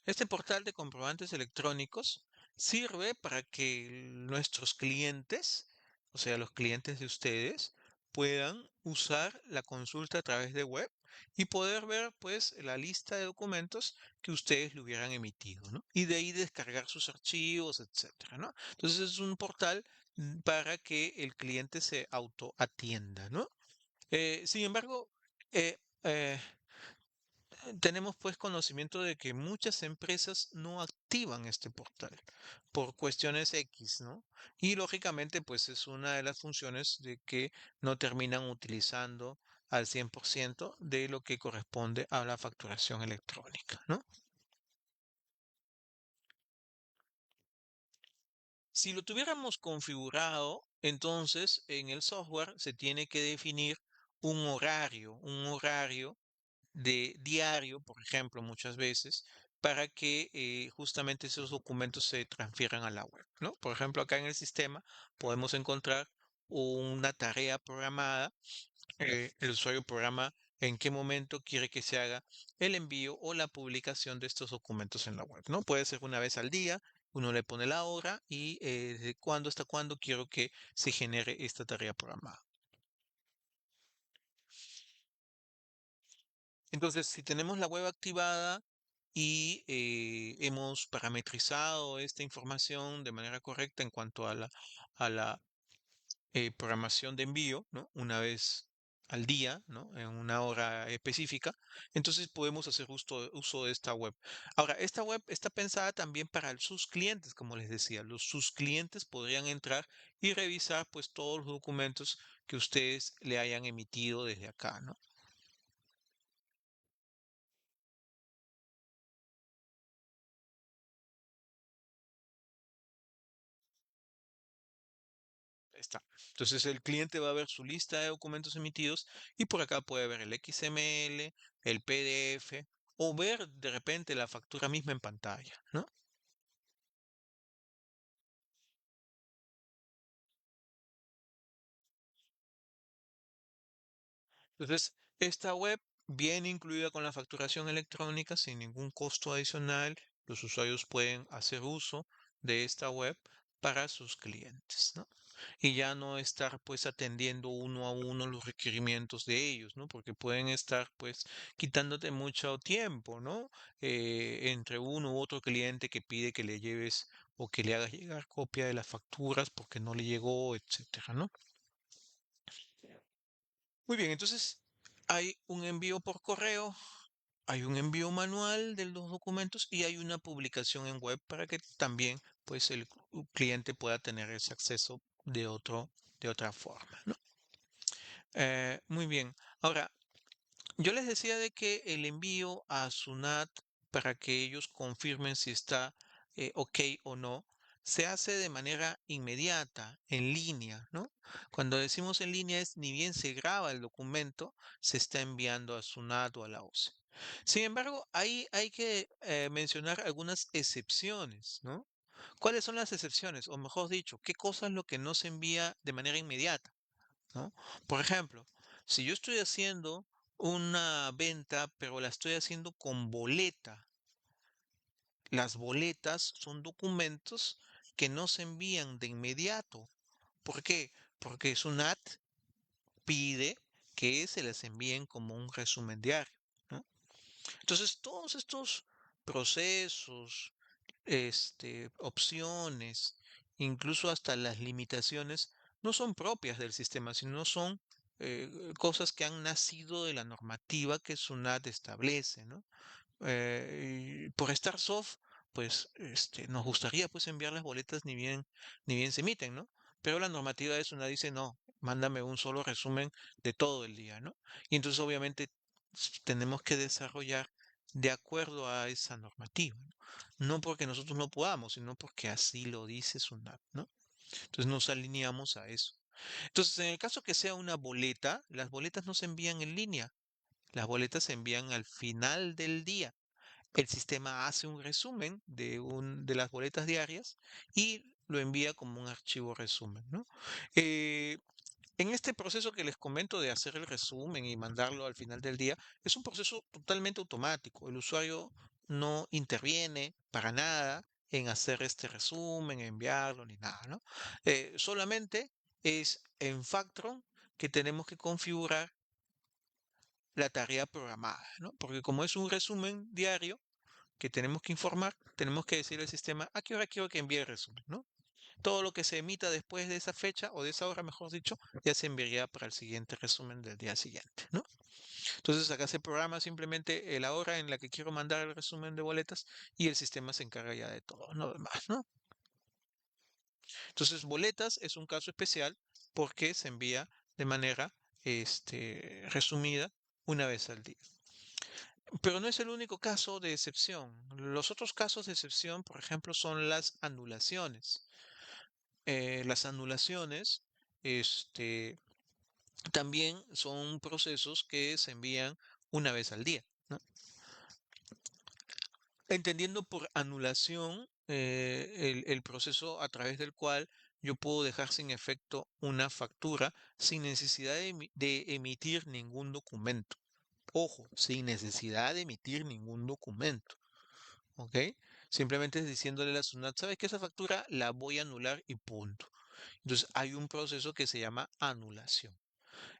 Este portal de comprobantes electrónicos sirve para que nuestros clientes, o sea, los clientes de ustedes, puedan usar la consulta a través de web y poder ver, pues, la lista de documentos que ustedes le hubieran emitido, ¿no? Y de ahí descargar sus archivos, etcétera, ¿no? Entonces es un portal para que el cliente se autoatienda, ¿no? Sin embargo, eh, eh, tenemos pues conocimiento de que muchas empresas no activan este portal por cuestiones X, ¿no? Y lógicamente pues es una de las funciones de que no terminan utilizando al 100% de lo que corresponde a la facturación electrónica, ¿no? Si lo tuviéramos configurado, entonces en el software se tiene que definir un horario de diario, por ejemplo, muchas veces, para que justamente esos documentos se transfieran a la web, ¿no? Por ejemplo, acá en el sistema podemos encontrar una tarea programada, el usuario programa en qué momento quiere que se haga el envío o la publicación de estos documentos en la web, ¿no? Puede ser una vez al día, uno le pone la hora y de cuándo hasta cuándo quiero que se genere esta tarea programada. Entonces, si tenemos la web activada y hemos parametrizado esta información de manera correcta en cuanto a la programación de envío, ¿no? Una vez al día, ¿no? En una hora específica, entonces podemos hacer uso de esta web. Ahora, esta web está pensada también para sus clientes, como les decía. Sus clientes podrían entrar y revisar pues todos los documentos que ustedes le hayan emitido desde acá, ¿no? Está. Entonces el cliente va a ver su lista de documentos emitidos y por acá puede ver el XML, el PDF o ver de repente la factura misma en pantalla, ¿no? Entonces, esta web viene incluida con la facturación electrónica sin ningún costo adicional. Los usuarios pueden hacer uso de esta web para sus clientes, ¿no? Y ya no estar pues atendiendo uno a uno los requerimientos de ellos, ¿no? Porque pueden estar pues quitándote mucho tiempo, ¿no? Entre uno u otro cliente que pide que le lleves o que le hagas llegar copia de las facturas porque no le llegó, etcétera, ¿no? Muy bien, entonces hay un envío por correo, hay un envío manual de los documentos y hay una publicación en web para que también pues el cliente pueda tener ese acceso de otra forma, ¿no? Muy bien. Ahora, yo les decía de que el envío a SUNAT para que ellos confirmen si está ok o no, se hace de manera inmediata, en línea, ¿no? Cuando decimos en línea es ni bien se graba el documento, se está enviando a SUNAT o a la OCE. Sin embargo, ahí hay que mencionar algunas excepciones, ¿no? ¿Cuáles son las excepciones? O mejor dicho, ¿qué cosa es lo que no se envía de manera inmediata? ¿No? Por ejemplo, si yo estoy haciendo una venta, pero la estoy haciendo con boleta, las boletas son documentos que no se envían de inmediato. ¿Por qué? Porque SUNAT pide que se les envíen como un resumen diario, ¿no? Entonces, todos estos procesos, opciones, incluso hasta las limitaciones, no son propias del sistema, sino son cosas que han nacido de la normativa que SUNAT establece, ¿no? Y por estar soft, pues nos gustaría pues enviar las boletas ni bien se emiten, ¿no? Pero la normativa de SUNAT dice, no, mándame un solo resumen de todo el día, ¿no? Y entonces obviamente tenemos que desarrollar de acuerdo a esa normativa, ¿no? No porque nosotros no podamos, sino porque así lo dice SUNAT, ¿no? Entonces nos alineamos a eso. Entonces, en el caso que sea una boleta, las boletas no se envían en línea, las boletas se envían al final del día. El sistema hace un resumen de las boletas diarias y lo envía como un archivo resumen, ¿no? Eh, en este proceso que les comento de hacer el resumen y mandarlo al final del día, es un proceso totalmente automático. El usuario no interviene para nada en hacer este resumen, enviarlo ni nada, ¿no? Solamente es en Factron que tenemos que configurar la tarea programada, ¿no? Porque como es un resumen diario que tenemos que informar, tenemos que decirle al sistema a qué hora quiero que envíe el resumen, ¿no? Todo lo que se emita después de esa fecha o de esa hora, mejor dicho, ya se enviaría para el siguiente resumen del día siguiente, ¿no? Entonces acá se programa simplemente la hora en la que quiero mandar el resumen de boletas y el sistema se encarga ya de todo, no demás, ¿no? Entonces boletas es un caso especial porque se envía de manera resumida una vez al día. Pero no es el único caso de excepción. Los otros casos de excepción, por ejemplo, son las anulaciones. Las anulaciones, este, también son procesos que se envían una vez al día, ¿no? Entendiendo por anulación el proceso a través del cual yo puedo dejar sin efecto una factura sin necesidad de emitir ningún documento. Ojo, sin necesidad de emitir ningún documento. ¿Ok? Simplemente es diciéndole a la SUNAT, ¿sabes qué? Esa factura la voy a anular y punto. Entonces hay un proceso que se llama anulación.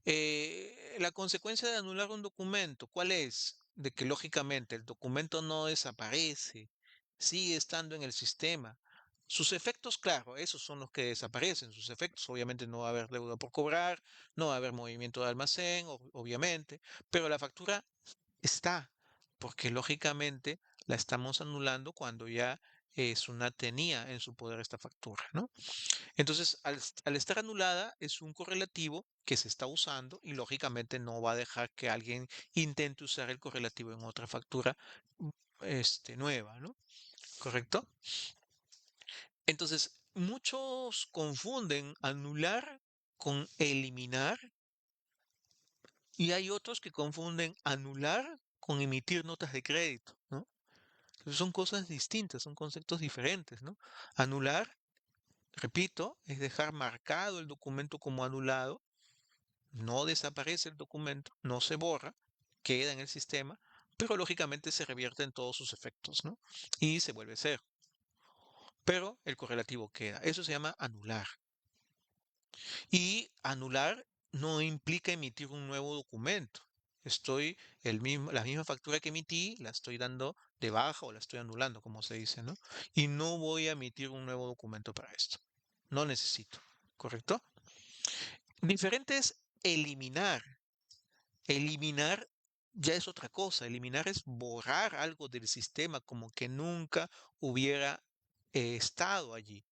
La consecuencia de anular un documento, ¿cuál es? De que lógicamente el documento no desaparece, sigue estando en el sistema. Sus efectos, claro, esos son los que desaparecen. Sus efectos, obviamente no va a haber deuda por cobrar, no va a haber movimiento de almacén, obviamente, pero la factura está, porque lógicamente la estamos anulando cuando ya SUNAT tenía en su poder esta factura, ¿no? Entonces, al estar anulada, es un correlativo que se está usando y lógicamente no va a dejar que alguien intente usar el correlativo en otra factura nueva, ¿no? ¿Correcto? Entonces, muchos confunden anular con eliminar y hay otros que confunden anular con emitir notas de crédito, ¿no? Entonces, son cosas distintas, son conceptos diferentes, ¿no? Anular, repito, es dejar marcado el documento como anulado. No desaparece el documento, no se borra, queda en el sistema, pero lógicamente se revierte en todos sus efectos, ¿no? Y se vuelve cero. Pero el correlativo queda. Eso se llama anular. Y anular no implica emitir un nuevo documento. La misma factura que emití, la estoy dando de baja o la estoy anulando, como se dice, ¿no? Y no voy a emitir un nuevo documento para esto. No necesito, ¿correcto? Diferente es eliminar. Eliminar ya es otra cosa. Eliminar es borrar algo del sistema como que nunca hubiera estado allí.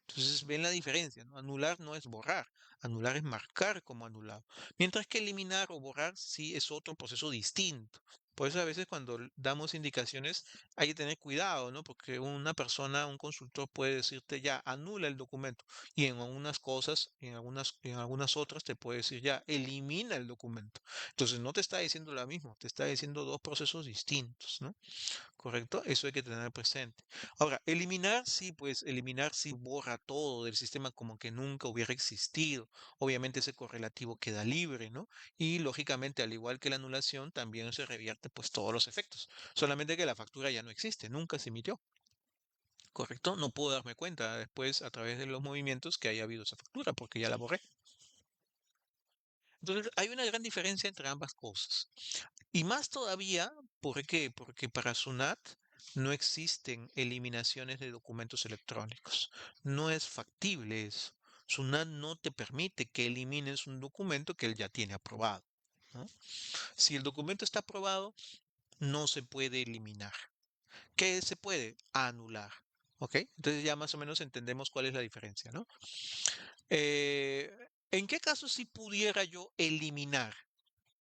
Entonces, ven la diferencia, ¿no? Anular no es borrar, anular es marcar como anulado. Mientras que eliminar o borrar sí es otro proceso distinto. Por eso a veces cuando damos indicaciones hay que tener cuidado, ¿no? Porque una persona, un consultor puede decirte ya, anula el documento. Y en algunas cosas, en algunas otras te puede decir ya, elimina el documento. Entonces no te está diciendo lo mismo, te está diciendo dos procesos distintos, ¿no? ¿Correcto? Eso hay que tener presente. Ahora, eliminar, sí, pues eliminar sí borra todo del sistema como que nunca hubiera existido. Obviamente ese correlativo queda libre, ¿no? Y lógicamente, al igual que la anulación, también se revierte pues todos los efectos. Solamente que la factura ya no existe, nunca se emitió. ¿Correcto? No puedo darme cuenta después a través de los movimientos que haya habido esa factura porque ya la borré. Entonces, hay una gran diferencia entre ambas cosas. Y más todavía, ¿por qué? Porque para SUNAT no existen eliminaciones de documentos electrónicos. No es factible eso. SUNAT no te permite que elimines un documento que él ya tiene aprobado, ¿no? Si el documento está aprobado, no se puede eliminar. ¿Qué se puede? Anular. ¿Ok? Entonces ya más o menos entendemos cuál es la diferencia, ¿no? Eh, ¿En qué caso sí pudiera yo eliminar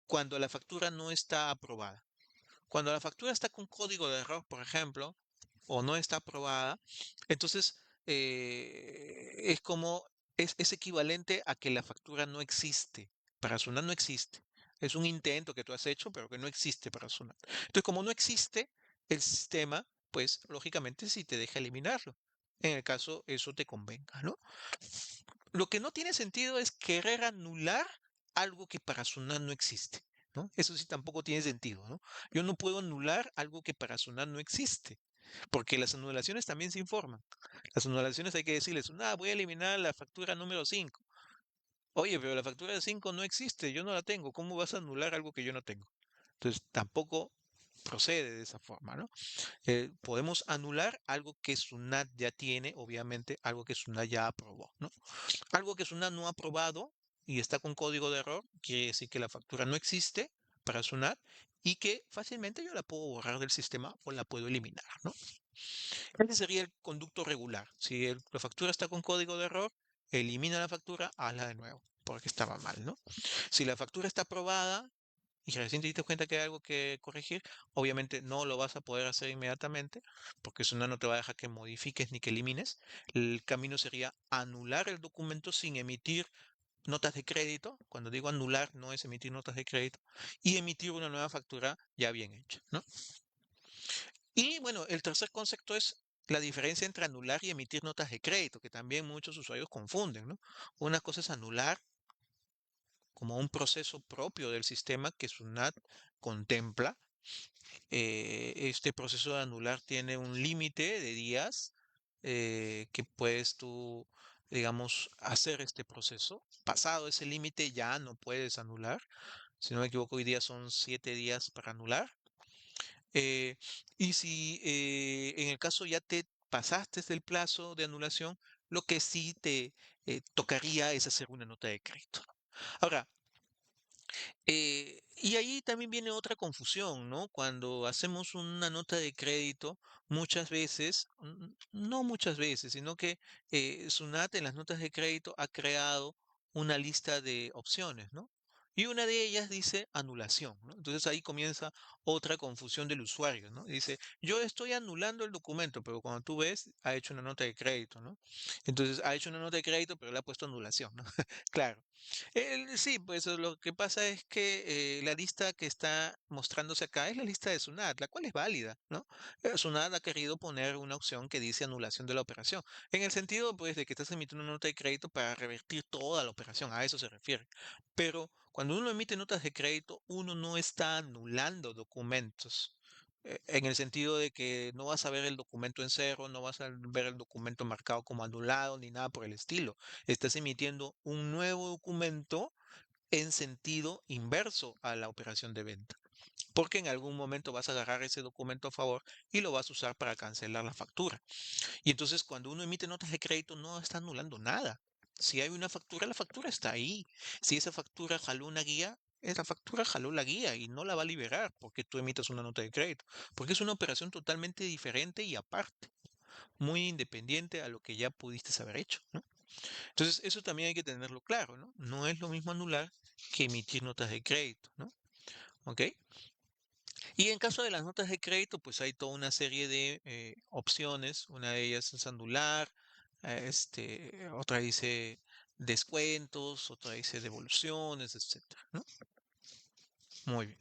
cuando la factura no está aprobada? Cuando la factura está con código de error, por ejemplo, o no está aprobada, entonces es como, es equivalente a que la factura no existe. Para Sunat no existe. Es un intento que tú has hecho, pero que no existe para Sunat. Entonces, como no existe, el sistema, pues lógicamente sí te deja eliminarlo. En el caso eso te convenga, ¿no? Lo que no tiene sentido es querer anular algo que para Sunat no existe, ¿no? Eso sí tampoco tiene sentido, ¿no? Yo no puedo anular algo que para Sunat no existe, porque las anulaciones también se informan. Las anulaciones hay que decirles, voy a eliminar la factura número 5. Oye, pero la factura de 5 no existe, yo no la tengo. ¿Cómo vas a anular algo que yo no tengo? Entonces tampoco procede de esa forma, ¿no? Podemos anular algo que SUNAT ya tiene, obviamente, algo que SUNAT ya aprobó, ¿no? Algo que SUNAT no ha aprobado y está con código de error, quiere decir que la factura no existe para SUNAT y que fácilmente yo la puedo borrar del sistema o la puedo eliminar, ¿no? Ese sería el conducto regular. Si la factura está con código de error, elimina la factura, hazla de nuevo, porque estaba mal, ¿no? Si la factura está aprobada y recién te diste cuenta que hay algo que corregir, obviamente no lo vas a poder hacer inmediatamente, porque SUNAT no te va a dejar que modifiques ni que elimines. El camino sería anular el documento sin emitir notas de crédito. Cuando digo anular, no es emitir notas de crédito, y emitir una nueva factura ya bien hecha, ¿no? Y bueno, el tercer concepto es la diferencia entre anular y emitir notas de crédito, que también muchos usuarios confunden, ¿no? Una cosa es anular como un proceso propio del sistema que SUNAT contempla. Este proceso de anular tiene un límite de días que puedes tú, digamos, hacer este proceso. Pasado ese límite ya no puedes anular. Si no me equivoco, hoy día son 7 días para anular. Eh, y si en el caso ya te pasaste del plazo de anulación, lo que sí te tocaría es hacer una nota de crédito. Ahora, y ahí también viene otra confusión, ¿no? Cuando hacemos una nota de crédito, muchas veces, no muchas veces, sino que Sunat en las notas de crédito ha creado una lista de opciones, ¿no? Y una de ellas dice anulación, ¿no? Entonces ahí comienza otra confusión del usuario, ¿no? Dice, yo estoy anulando el documento, pero cuando tú ves, ha hecho una nota de crédito, ¿no? Entonces ha hecho una nota de crédito, pero le ha puesto anulación, ¿no? Claro. Sí, pues lo que pasa es que la lista que está mostrándose acá es la lista de SUNAT, la cual es válida, ¿no? SUNAT ha querido poner una opción que dice anulación de la operación, en el sentido, pues, de que estás emitiendo una nota de crédito para revertir toda la operación, a eso se refiere. Pero cuando uno emite notas de crédito, uno no está anulando documentos. En el sentido de que no vas a ver el documento en cero, no vas a ver el documento marcado como anulado ni nada por el estilo. Estás emitiendo un nuevo documento en sentido inverso a la operación de venta. Porque en algún momento vas a agarrar ese documento a favor y lo vas a usar para cancelar la factura. Y entonces cuando uno emite notas de crédito no está anulando nada. Si hay una factura, la factura está ahí. Si esa factura jaló una guía, esa factura jaló la guía y no la va a liberar porque tú emitas una nota de crédito. Porque es una operación totalmente diferente y aparte, muy independiente a lo que ya pudiste haber hecho, ¿no? Entonces, eso también hay que tenerlo claro, ¿no? No es lo mismo anular que emitir notas de crédito, ¿no? ¿Ok? Y en caso de las notas de crédito, pues hay toda una serie de opciones. Una de ellas es anular, otra dice descuentos, otra dice devoluciones, etcétera, ¿no? Muy bien.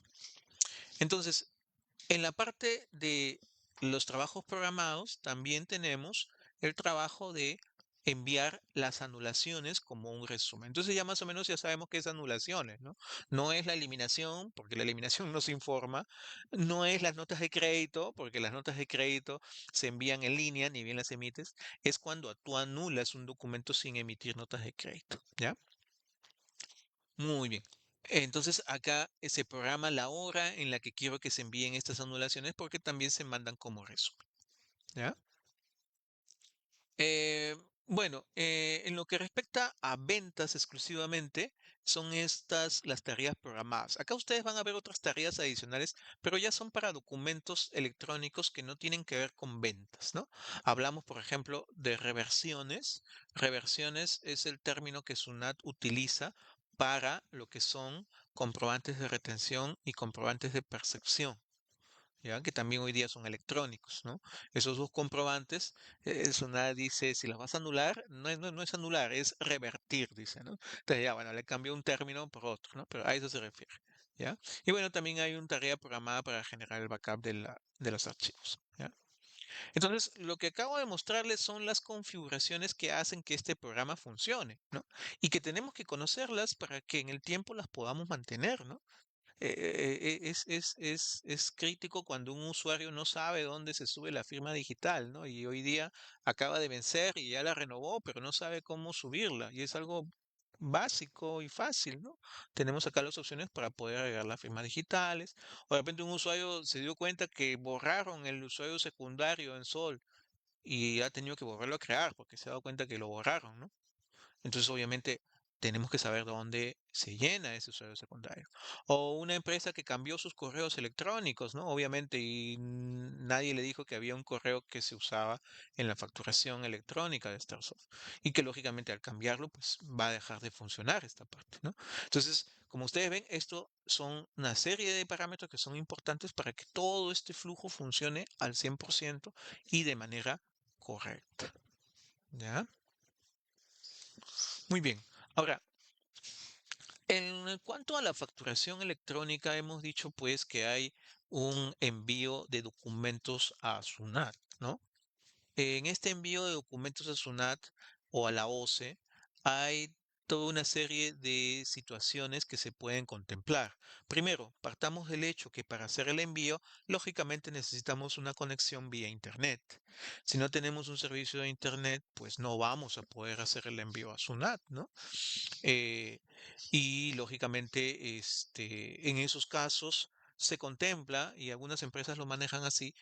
Entonces, en la parte de los trabajos programados también tenemos el trabajo de enviar las anulaciones como un resumen. Entonces ya más o menos ya sabemos qué es anulaciones, ¿no? No es la eliminación, porque la eliminación no se informa, no es las notas de crédito, porque las notas de crédito se envían en línea, ni bien las emites, es cuando tú anulas un documento sin emitir notas de crédito, ¿ya? Muy bien. Entonces acá se programa la hora en la que quiero que se envíen estas anulaciones porque también se mandan como resumen. ¿Ya? Eh, bueno, en lo que respecta a ventas exclusivamente, son estas las tareas programadas. Acá ustedes van a ver otras tareas adicionales, pero ya son para documentos electrónicos que no tienen que ver con ventas, ¿no? Hablamos, por ejemplo, de reversiones. Reversiones es el término que SUNAT utiliza para lo que son comprobantes de retención y comprobantes de percepción. ¿Ya? Que también hoy día son electrónicos, ¿no? Esos dos comprobantes, eso nada dice, si los vas a anular, no es anular, es revertir, dice, ¿no? Entonces ya, bueno, le cambió un término por otro, ¿no? Pero a eso se refiere, ¿ya? Y bueno, también hay una tarea programada para generar el backup de los archivos, ¿ya? Entonces, lo que acabo de mostrarles son las configuraciones que hacen que este programa funcione, ¿no? Y que tenemos que conocerlas para que en el tiempo las podamos mantener, ¿no? Es crítico cuando un usuario no sabe dónde se sube la firma digital, ¿no? Y hoy día acaba de vencer y ya la renovó, pero no sabe cómo subirla. Y es algo básico y fácil, ¿no? Tenemos acá las opciones para poder agregar las firmas digitales. O de repente un usuario se dio cuenta que borraron el usuario secundario en Sol y ha tenido que volverlo a crear porque se ha dado cuenta que lo borraron, ¿no? Entonces, obviamente, tenemos que saber dónde se llena ese usuario secundario. O una empresa que cambió sus correos electrónicos, ¿no? Obviamente, y nadie le dijo que había un correo que se usaba en la facturación electrónica de Starsoft. Y que lógicamente al cambiarlo, pues va a dejar de funcionar esta parte, ¿no? Entonces, como ustedes ven, esto son una serie de parámetros que son importantes para que todo este flujo funcione al 100% y de manera correcta. ¿Ya? Muy bien. Ahora, en cuanto a la facturación electrónica, hemos dicho pues que hay un envío de documentos a SUNAT, ¿no? En este envío de documentos a SUNAT o a la OCE hay toda una serie de situaciones que se pueden contemplar. Primero, partamos del hecho que para hacer el envío, lógicamente necesitamos una conexión vía Internet. Si no tenemos un servicio de Internet, pues no vamos a poder hacer el envío a SUNAT, ¿no? Eh, y lógicamente, en esos casos se contempla, y algunas empresas lo manejan así,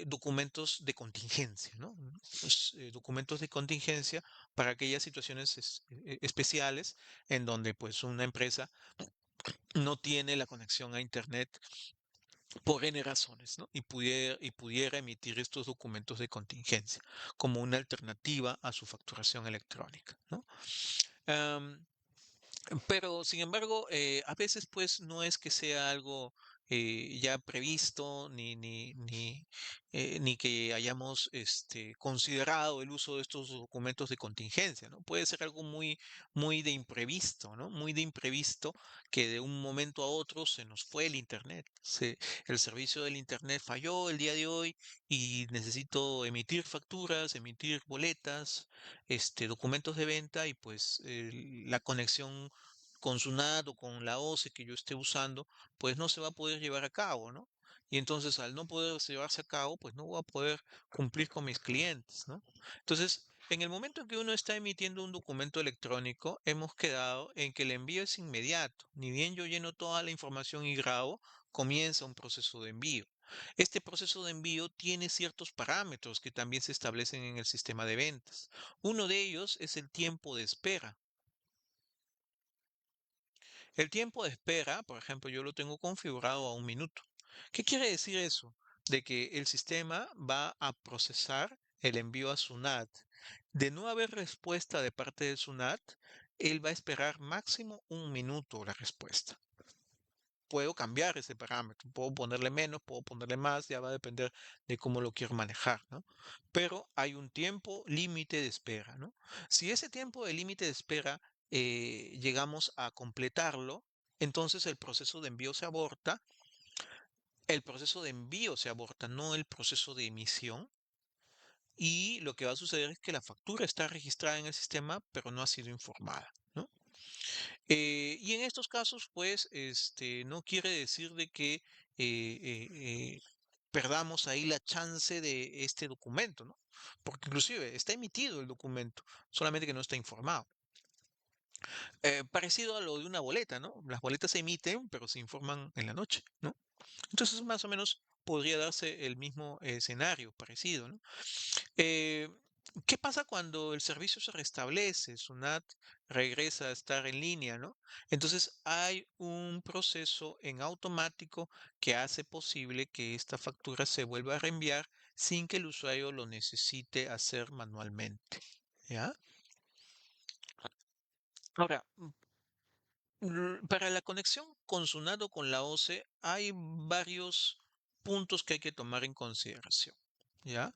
documentos de contingencia, ¿no? Pues, documentos de contingencia para aquellas situaciones especiales en donde pues una empresa no tiene la conexión a Internet por N razones, ¿no? Y pudiera emitir estos documentos de contingencia como una alternativa a su facturación electrónica, ¿no? Pero, sin embargo, a veces pues no es que sea algo ya previsto ni que hayamos considerado el uso de estos documentos de contingencia, ¿no? Puede ser algo muy de imprevisto, ¿no? Muy de imprevisto que de un momento a otro se nos fue el internet. El servicio del internet falló el día de hoy y necesito emitir facturas, emitir boletas, documentos de venta y pues la conexión con SUNAT o con la OCE que yo esté usando, pues no se va a poder llevar a cabo, ¿no? Y entonces al no poder llevarse a cabo, pues no voy a poder cumplir con mis clientes, ¿no? Entonces, en el momento en que uno está emitiendo un documento electrónico, hemos quedado en que el envío es inmediato. Ni bien yo lleno toda la información y grabo, comienza un proceso de envío. Este proceso de envío tiene ciertos parámetros que también se establecen en el sistema de ventas. Uno de ellos es el tiempo de espera. El tiempo de espera, por ejemplo, yo lo tengo configurado a 1 minuto. ¿Qué quiere decir eso? De que el sistema va a procesar el envío a SUNAT. De no haber respuesta de parte de SUNAT, él va a esperar máximo 1 minuto la respuesta. puedo cambiar ese parámetro, puedo ponerle menos, puedo ponerle más, ya va a depender de cómo lo quiero manejar, ¿no? Pero hay un tiempo límite de espera, ¿no? Si ese tiempo de límite de espera llegamos a completarlo, entonces el proceso de envío se aborta, el proceso de envío se aborta, no el proceso de emisión. Y lo que va a suceder es que la factura está registrada en el sistema, pero no ha sido informada, ¿no? Y en estos casos, pues, no quiere decir de que perdamos ahí la chance de este documento, ¿no? Porque inclusive está emitido el documento, solamente que no está informado. Parecido a lo de una boleta, ¿no? Las boletas se emiten, pero se informan en la noche, ¿no? Entonces, más o menos podría darse el mismo escenario parecido, ¿no? Eh, ¿Qué pasa cuando el servicio se restablece? SUNAT regresa a estar en línea, ¿no? Entonces hay un proceso en automático que hace posible que esta factura se vuelva a reenviar sin que el usuario lo necesite hacer manualmente, ¿ya? Ahora, para la conexión con SUNAT o con la OCE hay varios puntos que hay que tomar en consideración, ¿ya?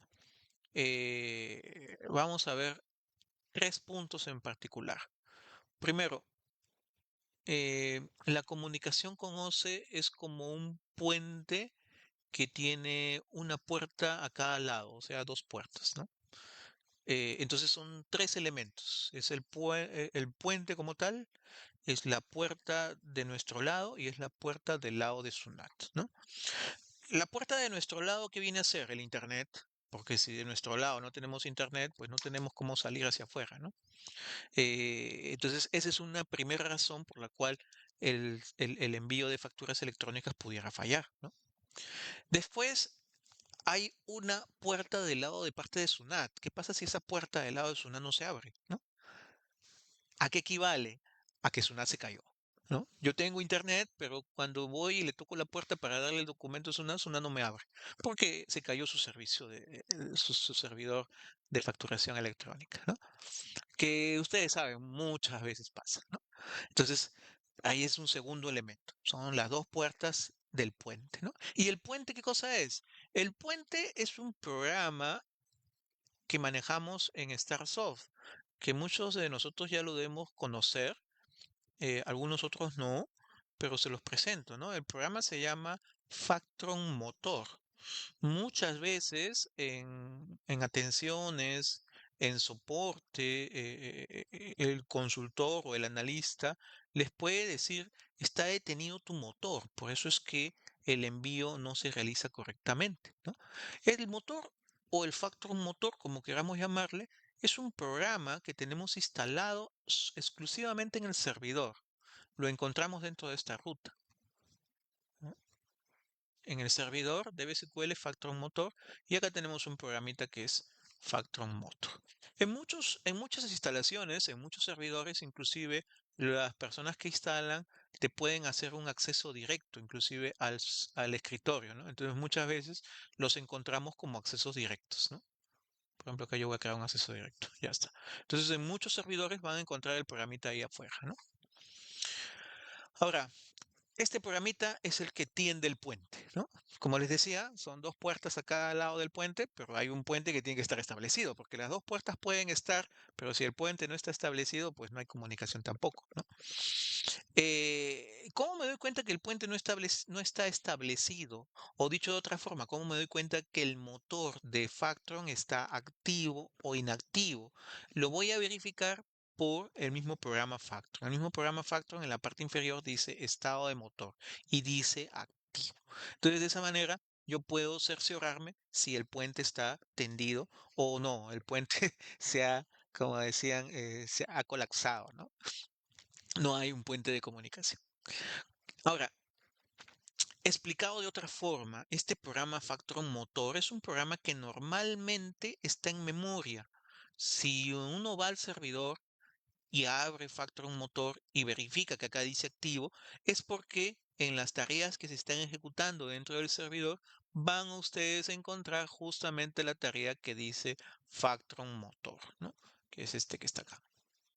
Vamos a ver tres puntos en particular. Primero, la comunicación con OCE es como un puente que tiene una puerta a cada lado, o sea, dos puertas, ¿no? Entonces son tres elementos. Es el puente como tal, es la puerta de nuestro lado y es la puerta del lado de SUNAT, ¿no? La puerta de nuestro lado, ¿qué viene a ser? El Internet, porque si de nuestro lado no tenemos Internet, pues no tenemos cómo salir hacia afuera, ¿no? Entonces, esa es una primera razón por la cual el envío de facturas electrónicas pudiera fallar, ¿no? Después hay una puerta del lado de parte de SUNAT. ¿Qué pasa si esa puerta del lado de SUNAT no se abre, ¿no? ¿A qué equivale? A que SUNAT se cayó, ¿no? Yo tengo internet, pero cuando voy y le toco la puerta para darle el documento a SUNAT, SUNAT no me abre, porque se cayó su servicio su servidor de facturación electrónica, ¿no? Que ustedes saben, muchas veces pasa, ¿no? Entonces, ahí es un segundo elemento. Son las dos puertas del puente, ¿no? ¿Y el puente qué cosa es? El puente es un programa que manejamos en StarSoft, que muchos de nosotros ya lo debemos conocer, algunos otros no, pero se los presento, ¿no? El programa se llama Factron Motor. Muchas veces en atenciones, en soporte, el consultor o el analista les puede decir, está detenido tu motor, por eso es que el envío no se realiza correctamente, ¿no? El motor o el factor motor, como queramos llamarle, es un programa que tenemos instalado exclusivamente en el servidor. Lo encontramos dentro de esta ruta, ¿no? En el servidor DB Factron Motor y acá tenemos un programita que es Factron Motor. En muchas instalaciones, en muchos servidores, inclusive las personas que instalan te pueden hacer un acceso directo, inclusive al escritorio, ¿no? Entonces muchas veces los encontramos como accesos directos, ¿no? Por ejemplo, acá yo voy a crear un acceso directo, ya está. Entonces en muchos servidores van a encontrar el programita ahí afuera, ¿no? Ahora, este programita es el que tiende el puente, ¿no? Como les decía, son dos puertas a cada lado del puente, pero hay un puente que tiene que estar establecido, porque las dos puertas pueden estar, pero si el puente no está establecido, pues no hay comunicación tampoco, ¿no? ¿Cómo me doy cuenta que el puente no está establecido? O dicho de otra forma, ¿cómo me doy cuenta que el motor de Factron está activo o inactivo? Lo voy a verificar por el mismo programa Factron. El mismo programa Factron en la parte inferior dice estado de motor y dice activo. Entonces, de esa manera, yo puedo cerciorarme si el puente está tendido o no. El puente se ha, como decían, se ha colapsado, ¿no? No hay un puente de comunicación. Ahora, explicado de otra forma, este programa Factron Motor es un programa que normalmente está en memoria. Si uno va al servidor y abre Factron Motor y verifica que acá dice activo, es porque en las tareas que se están ejecutando dentro del servidor van a ustedes a encontrar justamente la tarea que dice Factron Motor, ¿no? Que es este que está acá.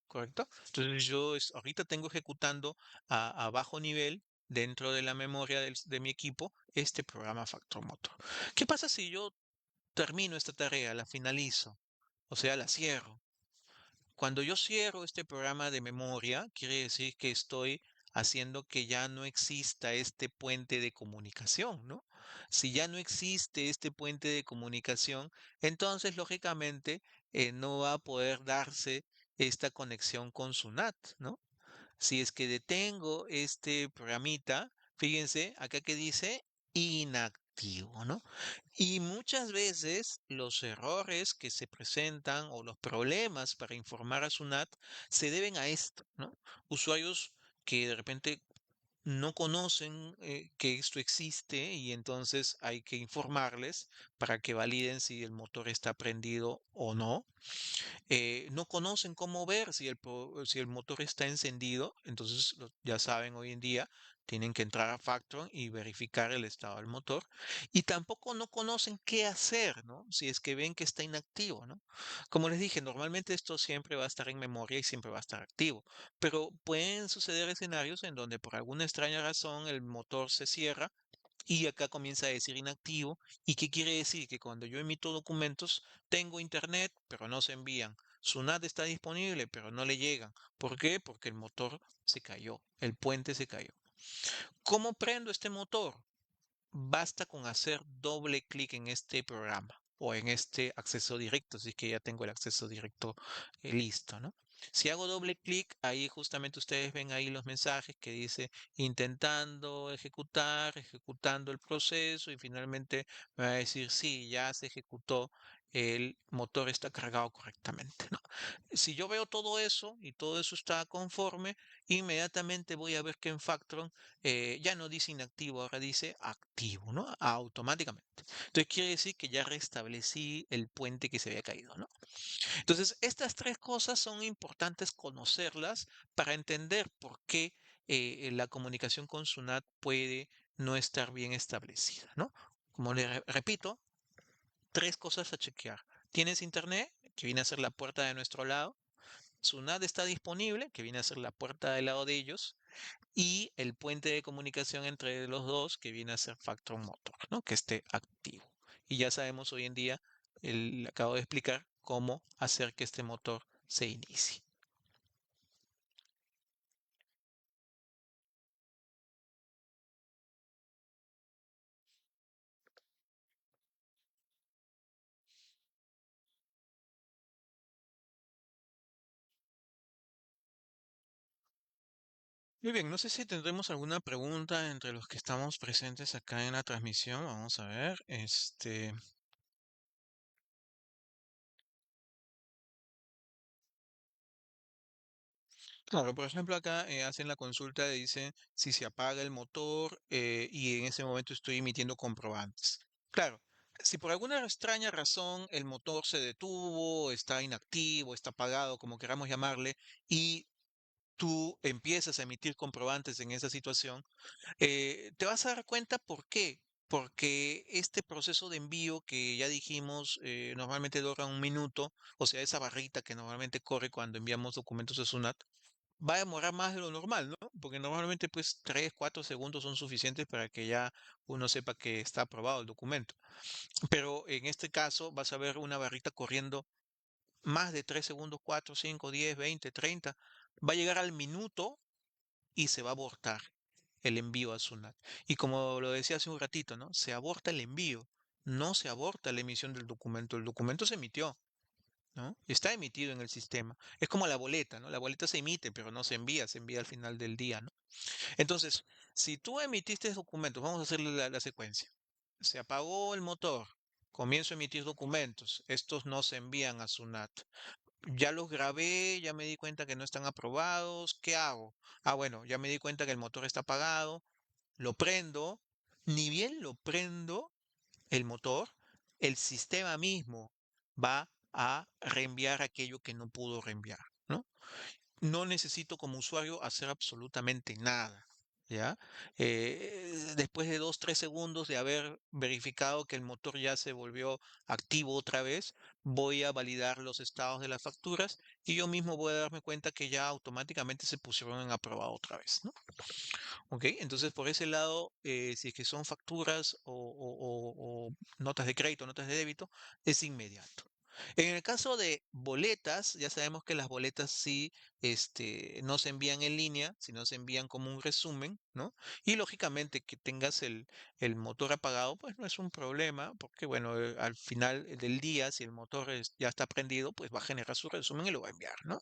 ¿Correcto? Entonces yo ahorita tengo ejecutando a bajo nivel dentro de la memoria de mi equipo este programa Factor Motor. ¿Qué pasa si yo termino esta tarea, la finalizo, o sea, la cierro? Cuando yo cierro este programa de memoria, quiere decir que estoy haciendo que ya no exista este puente de comunicación, ¿no? Si ya no existe este puente de comunicación, entonces lógicamente no va a poder darse esta conexión con su NAT, ¿no? Si es que detengo este programita, fíjense acá que dice inactivo, ¿no? Y muchas veces los errores que se presentan o los problemas para informar a SUNAT se deben a esto, ¿no? Usuarios que de repente no conocen que esto existe y entonces hay que informarles para que validen si el motor está prendido o no. No conocen cómo ver si el motor está encendido, entonces ya saben hoy en día, tienen que entrar a Factron y verificar el estado del motor. Y tampoco no conocen qué hacer, ¿no? Si es que ven que está inactivo, ¿no? Como les dije, normalmente esto siempre va a estar en memoria y siempre va a estar activo, pero pueden suceder escenarios en donde por alguna extraña razón el motor se cierra y acá comienza a decir inactivo. ¿Y qué quiere decir? Que cuando yo emito documentos, tengo internet, pero no se envían. SUNAT está disponible, pero no le llegan. ¿Por qué? Porque el motor se cayó, el puente se cayó. ¿Cómo prendo este motor? Basta con hacer doble clic en este programa o en este acceso directo, así que ya tengo el acceso directo listo, ¿no? Si hago doble clic, ahí justamente ustedes ven ahí los mensajes que dice intentando ejecutar, ejecutando el proceso y finalmente me va a decir sí, ya se ejecutó, el motor está cargado correctamente, ¿no? Si yo veo todo eso y todo eso está conforme, inmediatamente voy a ver que en Factron ya no dice inactivo, ahora dice activo, ¿no? Automáticamente. Entonces quiere decir que ya restablecí el puente que se había caído, ¿no? Entonces, estas tres cosas son importantes conocerlas para entender por qué la comunicación con SUNAT puede no estar bien establecida, ¿no? Como le repito, tres cosas a chequear. ¿Tienes internet? Que viene a ser la puerta de nuestro lado. SUNAT está disponible, que viene a ser la puerta del lado de ellos y el puente de comunicación entre los dos, que viene a ser Factor Motor, ¿no? Que esté activo. Y ya sabemos hoy en día, acabo de explicar cómo hacer que este motor se inicie. Muy bien, no sé si tendremos alguna pregunta entre los que estamos presentes acá en la transmisión. Vamos a ver. Claro, por ejemplo, acá hacen la consulta, dice si se apaga el motor y en ese momento estoy emitiendo comprobantes. Claro, si por alguna extraña razón el motor se detuvo, está inactivo, está apagado, como queramos llamarle, y tú empiezas a emitir comprobantes en esa situación, te vas a dar cuenta por qué. Porque este proceso de envío que ya dijimos normalmente dura un minuto, o sea, esa barrita que normalmente corre cuando enviamos documentos a SUNAT, va a demorar más de lo normal, ¿no? Porque normalmente pues 3, 4 segundos son suficientes para que ya uno sepa que está aprobado el documento. Pero en este caso vas a ver una barrita corriendo más de 3 segundos, 4, 5, 10, 20, 30. Va a llegar al minuto y se va a abortar el envío a SUNAT. Y como lo decía hace un ratito, ¿no? Se aborta el envío, no se aborta la emisión del documento. El documento se emitió, ¿no? Está emitido en el sistema. Es como la boleta, ¿no? La boleta se emite, pero no se envía al final del día, ¿no? Entonces, si tú emitiste documentos, vamos a hacer la secuencia. Se apagó el motor, comienzo a emitir documentos, estos no se envían a SUNAT. Ya los grabé, ya me di cuenta que no están aprobados, ¿qué hago? Ah, bueno, ya me di cuenta que el motor está apagado, lo prendo, ni bien lo prendo, el motor, el sistema mismo va a reenviar aquello que no pudo reenviar, ¿no? No necesito como usuario hacer absolutamente nada, ¿ya? Después de 2, 3 segundos de haber verificado que el motor ya se volvió activo otra vez, voy a validar los estados de las facturas y yo mismo voy a darme cuenta que ya automáticamente se pusieron en aprobado otra vez, ¿no? ¿Ok? Entonces, por ese lado, si es que son facturas o notas de crédito, notas de débito, es inmediato. En el caso de boletas, ya sabemos que las boletas sí, no se envían en línea, sino se envían como un resumen, ¿no? Y lógicamente que tengas el motor apagado, pues no es un problema, porque bueno, al final del día, si el motor ya está prendido, pues va a generar su resumen y lo va a enviar, ¿no?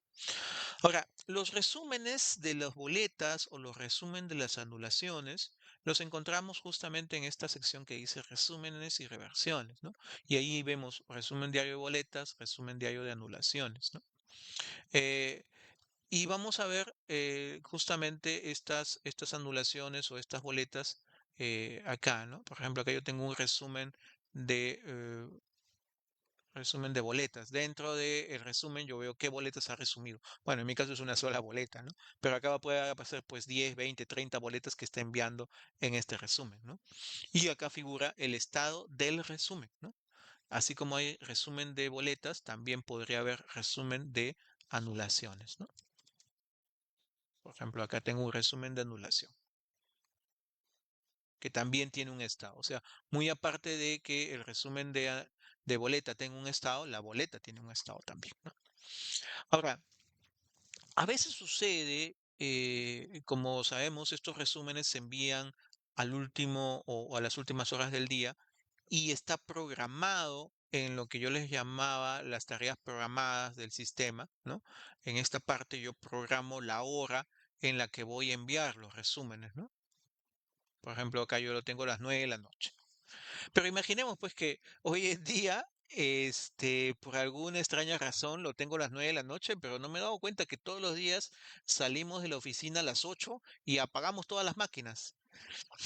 Ahora, los resúmenes de las boletas o los resumen de las anulaciones los encontramos justamente en esta sección que dice resúmenes y reversiones, ¿no? Y ahí vemos resumen diario de boletas, resumen diario de anulaciones, ¿no? Eh, y vamos a ver justamente estas anulaciones o estas boletas acá, ¿no? Por ejemplo, acá yo tengo un resumen de boletas. Dentro del resumen yo veo qué boletas ha resumido. Bueno, en mi caso es una sola boleta, ¿no? Pero acá puede pasar pues 10, 20, 30 boletas que está enviando en este resumen, ¿no? Y acá figura el estado del resumen, ¿no? Así como hay resumen de boletas, también podría haber resumen de anulaciones, ¿no? Por ejemplo, acá tengo un resumen de anulación, que también tiene un estado. O sea, muy aparte de que el resumen de boleta tenga un estado, la boleta tiene un estado también, ¿no? Ahora, a veces sucede, como sabemos, estos resúmenes se envían al último o a las últimas horas del día y está programado en lo que yo les llamaba las tareas programadas del sistema, ¿no? En esta parte yo programo la hora en la que voy a enviar los resúmenes, ¿no? Por ejemplo, acá yo lo tengo a las 9 de la noche. Pero imaginemos pues que hoy en día, por alguna extraña razón, lo tengo a las 9 de la noche, pero no me he dado cuenta que todos los días salimos de la oficina a las 8 y apagamos todas las máquinas.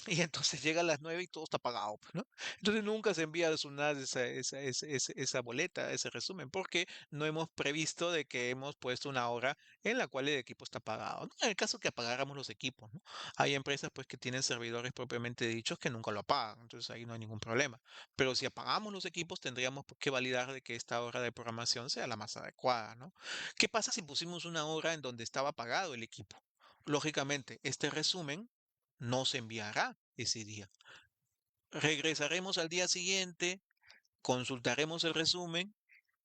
Y entonces llega a las 9 y todo está pagado, pues, ¿no? Entonces nunca se envía a SUNAT esa boleta, ese resumen, porque no hemos previsto de que hemos puesto una hora en la cual el equipo está pagado, ¿no? En el caso que apagáramos los equipos, ¿no? Hay empresas pues que tienen servidores propiamente dichos que nunca lo apagan, entonces ahí no hay ningún problema. Pero si apagamos los equipos, tendríamos pues, que validar de que esta hora de programación sea la más adecuada, ¿no? ¿Qué pasa si pusimos una hora en donde estaba apagado el equipo? Lógicamente, este resumen no se enviará ese día. Regresaremos al día siguiente, consultaremos el resumen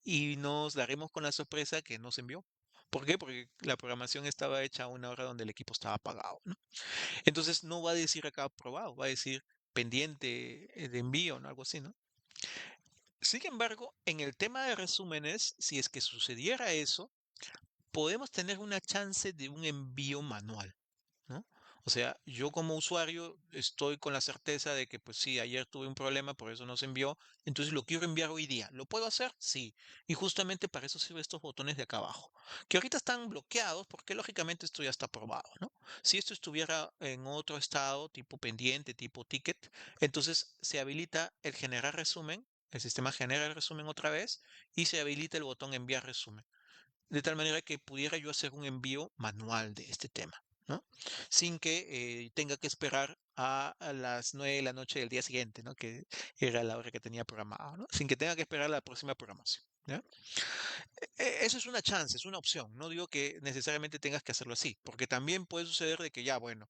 y nos daremos con la sorpresa que no se envió. ¿Por qué? Porque la programación estaba hecha a una hora donde el equipo estaba apagado, ¿no? Entonces no va a decir acá aprobado, va a decir pendiente de envío, ¿no? Algo así, ¿no? Sin embargo, en el tema de resúmenes, si es que sucediera eso, podemos tener una chance de un envío manual, ¿no? O sea, yo como usuario estoy con la certeza de que, pues sí, ayer tuve un problema, por eso no se envió, entonces lo quiero enviar hoy día. ¿Lo puedo hacer? Sí. Y justamente para eso sirven estos botones de acá abajo, que ahorita están bloqueados porque lógicamente esto ya está aprobado, ¿no? Si esto estuviera en otro estado, tipo pendiente, tipo ticket, entonces se habilita el generar resumen, el sistema genera el resumen otra vez y se habilita el botón enviar resumen de tal manera que pudiera yo hacer un envío manual de este tema, ¿no? Sin que tenga que esperar a las 9 de la noche del día siguiente, ¿no? Que era la hora que tenía programado, ¿no? Sin que tenga que esperar la próxima programación, ¿ya? Eso es una chance, es una opción. No digo que necesariamente tengas que hacerlo así, porque también puede suceder de que ya, bueno,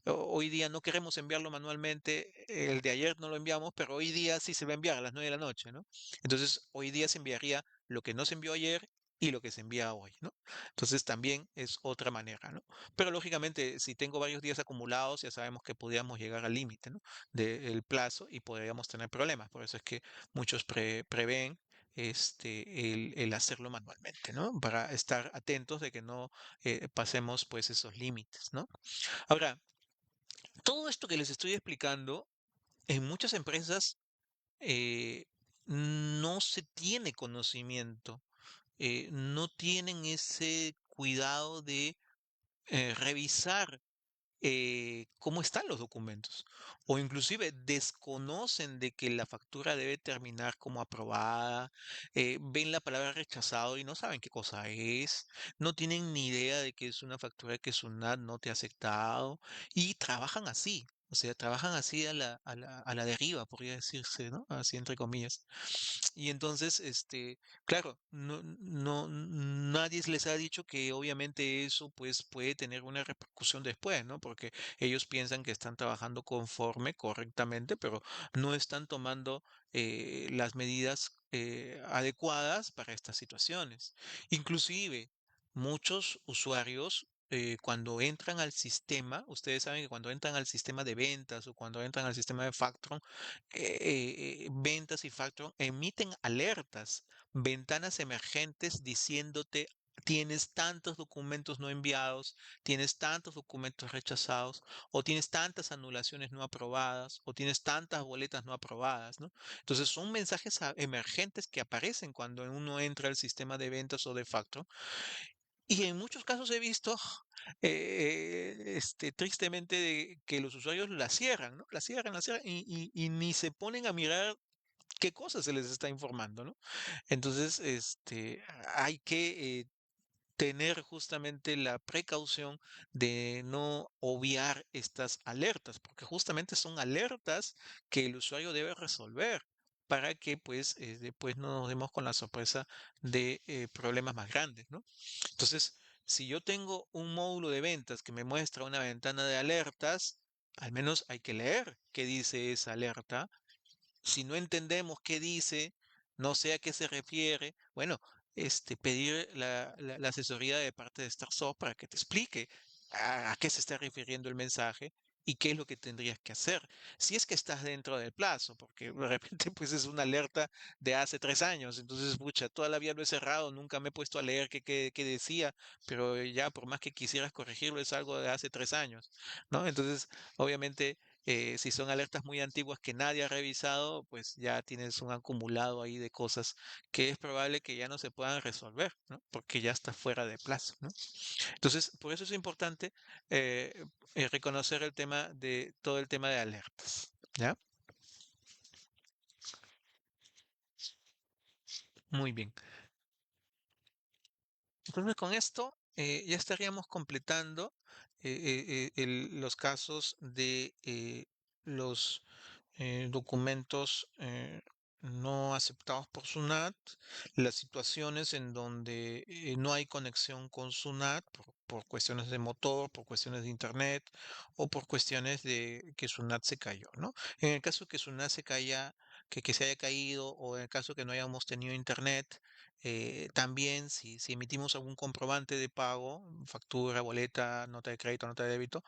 hoy día no queremos enviarlo manualmente, el de ayer no lo enviamos, pero hoy día sí se va a enviar a las 9 de la noche, ¿no? Entonces, hoy día se enviaría lo que no se envió ayer y lo que se envía hoy, ¿no? Entonces, también es otra manera, ¿no? Pero lógicamente, si tengo varios días acumulados, ya sabemos que podríamos llegar al límite, ¿no? Del plazo y podríamos tener problemas. Por eso es que muchos prevén el hacerlo manualmente, ¿no? Para estar atentos de que no pasemos pues esos límites, ¿no? Ahora, todo esto que les estoy explicando, en muchas empresas no se tiene conocimiento, no tienen ese cuidado de revisar cómo están los documentos o inclusive desconocen de que la factura debe terminar como aprobada, ven la palabra rechazado y no saben qué cosa es, no tienen ni idea de que es una factura que SUNAT no te ha aceptado y trabajan así. O sea, trabajan así a la deriva, podría decirse, ¿no? Así entre comillas. Y entonces, claro, nadie les ha dicho que obviamente eso pues puede tener una repercusión después, ¿no? Porque ellos piensan que están trabajando conforme, correctamente, pero no están tomando las medidas adecuadas para estas situaciones. Inclusive, muchos usuarios cuando entran al sistema, ustedes saben que cuando entran al sistema de ventas o cuando entran al sistema de Factron, ventas y Factron emiten alertas, ventanas emergentes diciéndote: tienes tantos documentos no enviados, tienes tantos documentos rechazados, o tienes tantas anulaciones no aprobadas, o tienes tantas boletas no aprobadas, ¿no? Entonces son mensajes emergentes que aparecen cuando uno entra al sistema de ventas o de Factron y en muchos casos he visto, tristemente, que los usuarios la cierran, ¿no? La cierran y ni se ponen a mirar qué cosas se les está informando, ¿no? Entonces, hay que tener justamente la precaución de no obviar estas alertas, porque justamente son alertas que el usuario debe resolver para que pues después no nos demos con la sorpresa de problemas más grandes, ¿no? Entonces, si yo tengo un módulo de ventas que me muestra una ventana de alertas, al menos hay que leer qué dice esa alerta. Si no entendemos qué dice, no sé a qué se refiere, bueno, pedir la asesoría de parte de StarSoft para que te explique a qué se está refiriendo el mensaje y qué es lo que tendrías que hacer. Si es que estás dentro del plazo, porque de repente pues es una alerta de hace 3 años, entonces, pucha, toda la vida lo he cerrado, nunca me he puesto a leer qué decía, pero ya por más que quisieras corregirlo es algo de hace 3 años, ¿no? Entonces, obviamente si son alertas muy antiguas que nadie ha revisado, pues ya tienes un acumulado ahí de cosas que es probable que ya no se puedan resolver, ¿no? Porque ya está fuera de plazo, ¿no? Entonces, por eso es importante eh, reconocer el tema de todo el tema de alertas, ¿ya? Muy bien. Entonces, con esto ya estaríamos completando los casos de los documentos no aceptados por SUNAT, las situaciones en donde no hay conexión con SUNAT por cuestiones de motor, por cuestiones de internet o por cuestiones de que SUNAT se cayó, ¿no? En el caso que SUNAT se caiga, que se haya caído o en el caso que no hayamos tenido internet, también si emitimos algún comprobante de pago, factura, boleta, nota de crédito, nota de débito,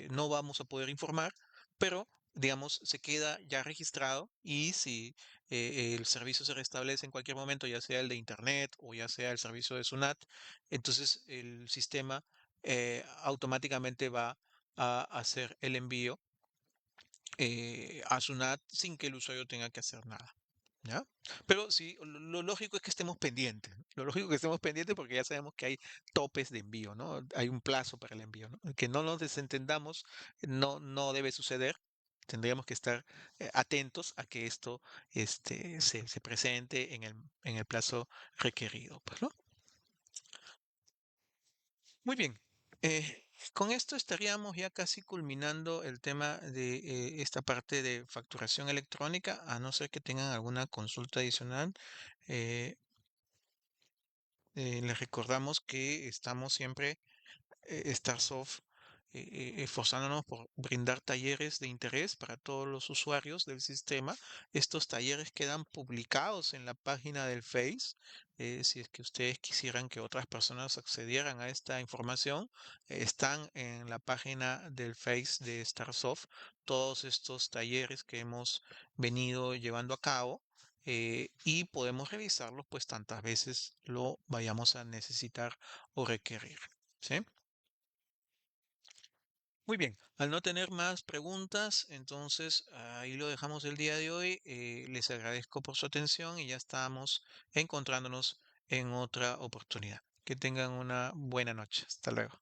no vamos a poder informar, pero digamos, se queda ya registrado y si el servicio se restablece en cualquier momento, ya sea el de Internet o ya sea el servicio de SUNAT, entonces el sistema automáticamente va a hacer el envío a SUNAT sin que el usuario tenga que hacer nada. ¿Ya? Pero sí, lo lógico es que estemos pendientes, ¿no? Lo lógico es que estemos pendientes porque ya sabemos que hay topes de envío, ¿no? Hay un plazo para el envío, ¿no? Que no nos desentendamos no debe suceder. Tendríamos que estar atentos a que esto se presente en el plazo requerido, pues, ¿no? Muy bien. Con esto estaríamos ya casi culminando el tema de esta parte de facturación electrónica, a no ser que tengan alguna consulta adicional. eh, les recordamos que estamos siempre Starsoft, esforzándonos por brindar talleres de interés para todos los usuarios del sistema. Estos talleres quedan publicados en la página del Face. Si es que ustedes quisieran que otras personas accedieran a esta información, están en la página del Face de Starsoft todos estos talleres que hemos venido llevando a cabo. Y podemos revisarlos pues tantas veces lo vayamos a necesitar o requerir. ¿Sí? Muy bien, al no tener más preguntas, entonces ahí lo dejamos el día de hoy. Les agradezco por su atención y ya estamos encontrándonos en otra oportunidad. Que tengan una buena noche. Hasta luego.